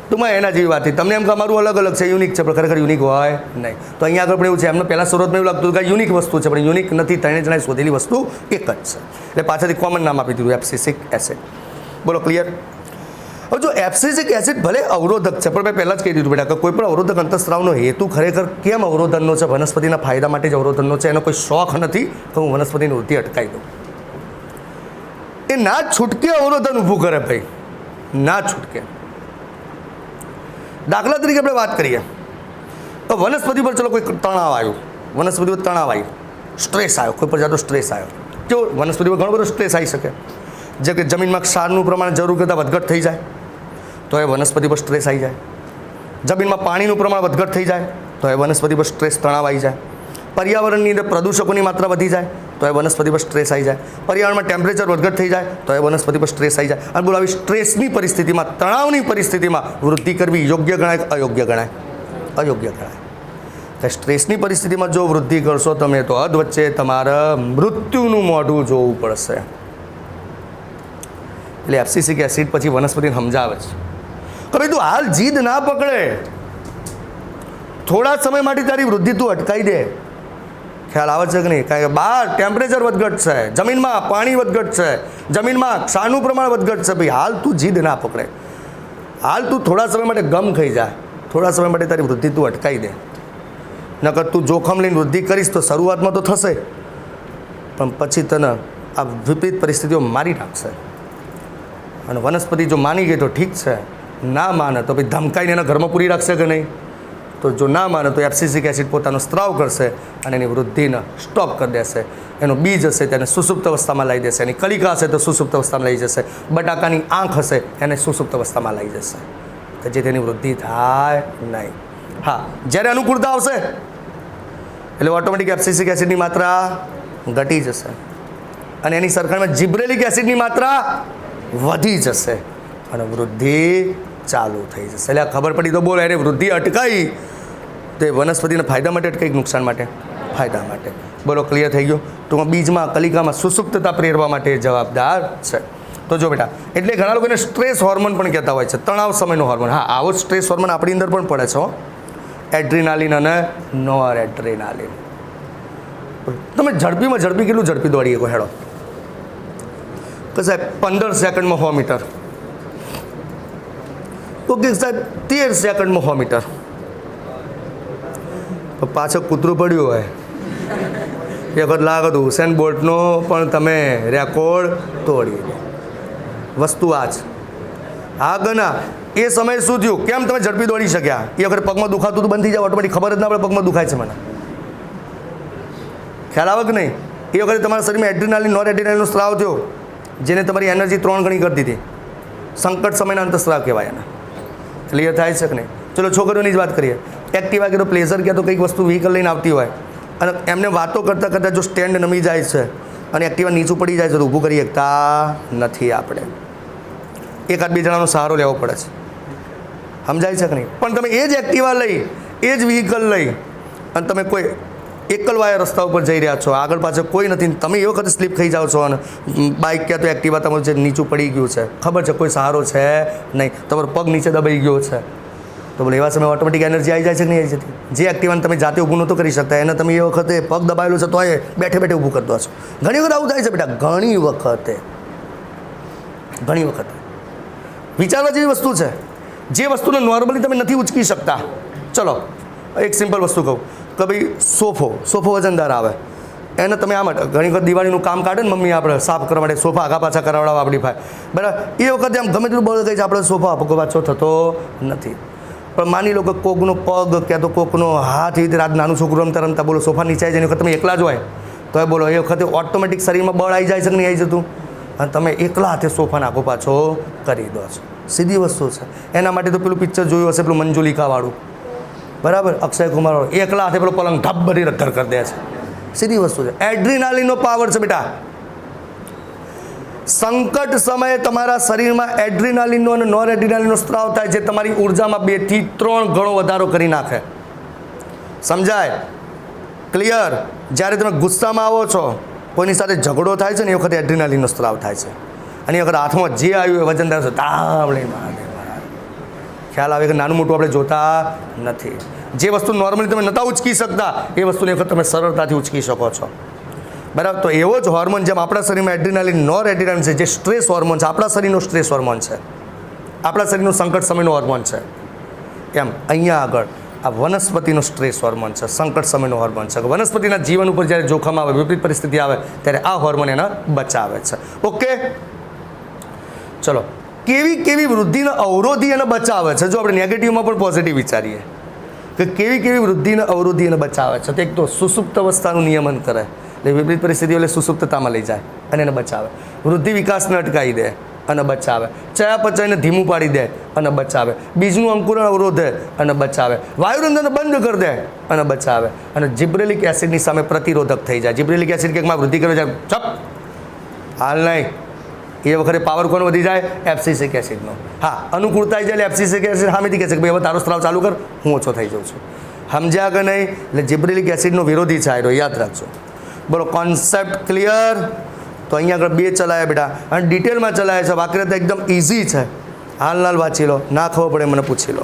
ટૂંકમાં એના જેવી વાત. તમને એમ કે અમારું અલગ અલગ છે, યુનિક છે, પણ ખરેખર યુનિક હોય નહીં. તો અહીંયા આગળ પણ એવું છે, એમને પહેલાં શરૂઆતમાં એવું લાગતું કે યુનિક વસ્તુ છે, પણ યુનિક નથી, ત્રણે જણાએ શોધેલી વસ્તુ એક જ છે. એટલે પાછળથી કોમન નામ આપી દીધું એબ્સિસિક એસિડ. બોલો ક્લિયર? હવે જો એબ્સિસિક એસિડ ભલે અવરોધક છે, પણ મેં પહેલાં જ કહી દીધું બેટા કે કોઈ પણ અવરોધક અંતઃસ્ત્રાવનો હેતુ ખરેખર કેમ અવરોધનનો છે, વનસ્પતિના ફાયદા માટે જ અવરોધનનો છે. એનો કોઈ શોખ નથી કે હું વનસ્પતિની વૃદ્ધિ અટકાવી દઉં. એ ના છૂટકે અવરોધન ઊભું કરે ભાઈ, ના છૂટકે. દાખલા તરીકે આપણે વાત કરીએ તો વનસ્પતિ પર ચલો કોઈ તણાવ આવ્યું, વનસ્પતિ પર તણાવ આવ્યું, સ્ટ્રેસ આવ્યો, કોઈ પર જાતો સ્ટ્રેસ આવ્યો. જો વનસ્પતિ પર ઘણો બધો સ્ટ્રેસ આવી શકે, જેમ કે જમીનમાં ક્ષારનું પ્રમાણ જરૂર કરતાં વધઘટ થઈ જાય તો એ વનસ્પતિ પર સ્ટ્રેસ આવી જાય, જમીનમાં પાણીનું પ્રમાણ વધઘટ થઈ જાય તો એ વનસ્પતિ પર સ્ટ્રેસ તણાવ આવી જાય, પર્યાવરણની અંદર પ્રદૂષકોની માત્રા વધી જાય તો એ વનસ્પતિ પર સ્ટ્રેસ આવી જાય, પર્યાવરણમાં ટેમ્પરેચર વધઘટ થઈ જાય તો એ વનસ્પતિ પર સ્ટ્રેસ આવી જાય. અને બોલો આવી સ્ટ્રેસની પરિસ્થિતિમાં, તણાવની પરિસ્થિતિમાં વૃદ્ધિ કરવી યોગ્ય ગણાય કે અયોગ્ય ગણાય? અયોગ્ય ગણાય. તો સ્ટ્રેસની પરિસ્થિતિમાં જો વૃદ્ધિ કરશો તમે તો અધ વચ્ચે તમારે મૃત્યુનું મોઢું જોવું પડશે. એટલે એબ્સિસિક એસિડ પછી વનસ્પતિને સમજાવે છે કે ભાઈ તું હાલ જીદ ના પકડે, થોડા સમય માટે તારી વૃદ્ધિ તું અટકાવી દે. ખ્યાલ આવે છે કે નહીં? કારણ કે બહાર ટેમ્પરેચર વધઘટ છે, જમીનમાં પાણી વધઘટ છે, જમીનમાં ક્ષારનું પ્રમાણ વધઘટ છે. ભાઈ હાલ તું જીદ ના પકડે, હાલ તું થોડા સમય માટે ગમ ખાઈ જાય, થોડા સમય માટે તારી વૃદ્ધિ તું અટકાવી દે. નકર તું જોખમ લઈને વૃદ્ધિ કરીશ તો શરૂઆતમાં તો થશે, પણ પછી તને આ વિપરીત પરિસ્થિતિઓ મારી નાખશે. અને વનસ્પતિ જો માની ગઈ તો ઠીક છે, ના માને તો ભાઈ ધમકાઈને એના ઘરમાં પૂરી રાખશે કે નહીં? તો જો ના માને તો એબ્સિસિક એસિડ પોતાનો સ્ત્રાવ કરશે અને એની વૃદ્ધિને સ્ટોપ કરી દેશે. એનો બીજ હશે તેને સુસુપ્ત અવસ્થામાં લઈ દેશે, એની કલિકા હશે તો સુસુપ્ત અવસ્થામાં લઈ જશે, બટાકાની આંખ હશે એને સુસુપ્ત અવસ્થામાં લઈ જશે, કે જેથી એની વૃદ્ધિ થાય નહીં. હા, જ્યારે અનુકૂળતા આવશે એટલે ઓટોમેટિક એબ્સિસિક એસિડની માત્રા ઘટી જશે અને એની સરખામણીમાં જિબ્રેલિક એસિડની માત્રા વધી જશે અને વૃદ્ધિ ચાલુ થઈ જશે. એટલે ખબર પડી તો બોલો, એને વૃદ્ધિ અટકાઈ તો એ વનસ્પતિના ફાયદા માટે અટકાઈ, નુકસાન માટે? ફાયદા માટે. બોલો ક્લિયર થઈ ગયું? ટૂંકમાં બીજમાં કલિકામાં સુસુપ્તતા પ્રેરવા માટે જવાબદાર છે. તો જો બેટા, એટલે ઘણા લોકોને સ્ટ્રેસ હોર્મોન પણ કહેતા હોય છે, તણાવ સમયનો હોર્મોન. હા, આવો સ્ટ્રેસ હોર્મોન આપણી અંદર પણ પડે છે, એડ્રીનાલિન અને નોર એડ્રીનાલિન. તમે ઝડપીમાં ઝડપી કેટલું ઝડપી દોડી શકો? હેડો કે સાહેબ 15 સેકન્ડમાં 100 મીટર, ઓકે સાહેબ 13 સેકન્ડમાં 100 મીટર. પાછળ કૂતરું પડ્યું હોય એ વખત લાગે તો હુસેન બોલ્ટનો પણ તમે રેકોર્ડ તોડી દો. વસ્તુ આ જ. હા ગના એ સમયે શું થયું, કેમ તમે ઝડપી દોડી શક્યા? એ વખતે પગમાં દુખાતું તો બંધ થઈ જાય ઓટોમેટિક, ખબર જ ના પડે પગમાં દુખાય છે મને. ખ્યાલ આવે કે નહીં? એ વખતે તમારા શરીરમાં એડ્રીનાલિન નોર એડ્રીનાલિનનો સ્ત્રાવ થયો, જેને તમારી એનર્જી 3 ગણી કરી દીધી. સંકટ સમયના અંતઃસ્રાવ કહેવાય એને. ક્લિયર થાય છે કે નહીં? ચલો છોકરીઓની જ વાત કરીએ. એક્ટિવા કે તો પ્લેઝર કે તો કંઈક વસ્તુ વ્હીકલ લઈને આવતી હોય અને એમને વાતો કરતાં કરતાં જો સ્ટેન્ડ નમી જાય છે અને એક્ટિવા નીચું પડી જાય છે તો ઊભું કરી શકતા નથી આપણે. એકાદ બે જણાનો સહારો લેવો પડે છે. સમજાય છે કે નહીં? પણ તમે એ જ એક્ટિવા લઈ, એ જ વ્હીકલ લઈ અને તમે કોઈ એકલવાયા રસ્તા ઉપર જઈ રહ્યા છો, આગળ પાછળ કોઈ નથી, તમે એ વખતે સ્લીપ ખાઈ જાઓ છો અને બાઇક ક્યાં તો એક્ટિવા તમારું જે નીચું પડી ગયું છે, ખબર છે કોઈ સહારો છે નહીં, તમારો પગ નીચે દબાઈ ગયો છે, તો બોલે એવા સમયે ઓટોમેટિક એનર્જી આવી જાય છે કે નહીં આવી જતી? જે એક્ટિવાને તમે જાતે ઊભું નહોતું કરી શકતા એને તમે એ વખતે પગ દબાયેલો છે તો એ બેઠે બેઠે ઊભું કરતો છો. ઘણી વખત આવું થાય છે બેટા, ઘણી વખતે વિચારવા જેવી વસ્તુ છે. જે વસ્તુને નોર્મલી તમે નથી ઉચકી શકતા. ચલો એક સિમ્પલ વસ્તુ કહું કે ભાઈ સોફો વજનદાર આવે, એને તમે આમ ઘણી વખત દિવાળીનું કામ કાઢે ને મમ્મી આપણે સાફ કરવા માટે સોફા આગા પાછા કરાવડાવવા આપણી ભાઈ બરાબર, એ વખતે આમ ગમે તેટલું બળ કહે છે આપણે સોફા આગો પાછો થતો નથી. પણ માની લો કે કોકનો પગ ક્યાં તો કોકનો હાથ એવી રીતે રાત નાનું છોકરું રમતા રમતા બોલો સોફા નીચે આવી જાય, એની વખત તમે એકલા જ હોય તો એ બોલો એ વખતે ઓટોમેટિક શરીરમાં બળ આવી જાય છે કે નહીં આવી જતું? અને તમે એકલા હાથે સોફાને આગો પાછો કરી દો છો. સીધી વસ્તુ છે. એના માટે તો પેલું પિક્ચર જોયું હશે, પેલું મંજુલિકાવાળું બરાબર, અક્ષય કુમારવાળું, એકલા હાથે પેલો પલંગ ઢબ ભરી રખર કરી દે છે. સીધી વસ્તુ છે. એડ્રીનાલિનનો પાવર છે બેટા. સંકટ સમયે તમારા શરીરમાં એડ્રીનાલિનનો અને નોન એડ્રીનાલિનનો સ્ત્રાવ થાય છે, તમારી ઉર્જામાં 2 થી 3 ગણો વધારો કરી નાખે. સમજાય? ક્લિયર? જ્યારે તમે ગુસ્સામાં આવો છો, કોઈની સાથે ઝઘડો થાય છે ને એ વખતે એડ્રીનાલિનનો સ્ત્રાવ થાય છે અને એ વખતે હાથમાં જે આવ્યું એ વજનદાર છે તાવડે ખ્યાલ આવે કે નાનું મોટું આપણે જોતા નથી. જે વસ્તુ નોર્મલી તમે નહોતા ઉચકી શકતા એ વસ્તુને વખત તમે સરળતાથી ઉચકી શકો છો. બરાબર? તો એવો જ હોર્મોન જેમ આપણા શરીરમાં એડ્રીનાલિન નોર એડ્રીનાલિન છે, જે સ્ટ્રેસ હોર્મોન છે, આપણા શરીરનો સ્ટ્રેસ હોર્મોન છે, આપણા શરીરનું સંકટ સમયનો હોર્મોન છે, એમ અહીંયા આગળ આ વનસ્પતિનો સ્ટ્રેસ હોર્મોન છે, સંકટ સમયનો હોર્મોન છે. વનસ્પતિના જીવન ઉપર જ્યારે જોખમ આવે, વિપરીત પરિસ્થિતિ આવે ત્યારે આ હોર્મોન એને બચાવે છે. ઓકે ચલો, કેવી વૃદ્ધિને અવરોધી અને બચાવે છે? જો આપણે નેગેટિવમાં પણ પોઝિટિવ વિચારીએ કે કેવી વૃદ્ધિને અવરોધી અને બચાવે છે, તો એક તો સુસુપ્ત અવસ્થાનું નિયમન કરે, એટલે વિપરીત પરિસ્થિતિઓ એટલે સુસુપ્તતામાં લઈ જાય અને એને બચાવે. વૃદ્ધિ વિકાસને અટકાવી દે અને બચાવે. ચયાપચયને ધીમું પાડી દે અને બચાવે. બીજનું અંકુરણ અવરોધે અને બચાવે. વાયુરંધ્રને બંધ કરી દે અને બચાવે. અને જિબ્રેલિક એસિડની સામે પ્રતિરોધક થઈ જાય. જિબ્રેલિક એસિડ કેકમાં વૃદ્ધિ કરે જાય ચપ હાલ નહીં, એ વખતે પાવર કોણ વધી જાય? એબ્સિસિક એસિડનો. હા, અનુકૂળતા જાય એટલે એબ્સિસિક એસિડ સામેથી કહે છે કે ભાઈ હવે તારો સ્ત્રાવ ચાલુ કર, હું ઓછો થઈ જાઉં છું. સમજ્યા કે નહીં? એટલે જિબ્રેલિક એસિડનો વિરોધી છે આયરો, યાદ રાખજો. બોલો કોન્સેપ્ટ ક્લિયર? તો અહીંયા આગળ 2 ચલાયા બેટા અને ડિટેલમાં ચલાયા છે. વાક્યરચના એકદમ ઇઝી છે, હાલ વાંચી લો, ના ખબર પડે મને પૂછી લો.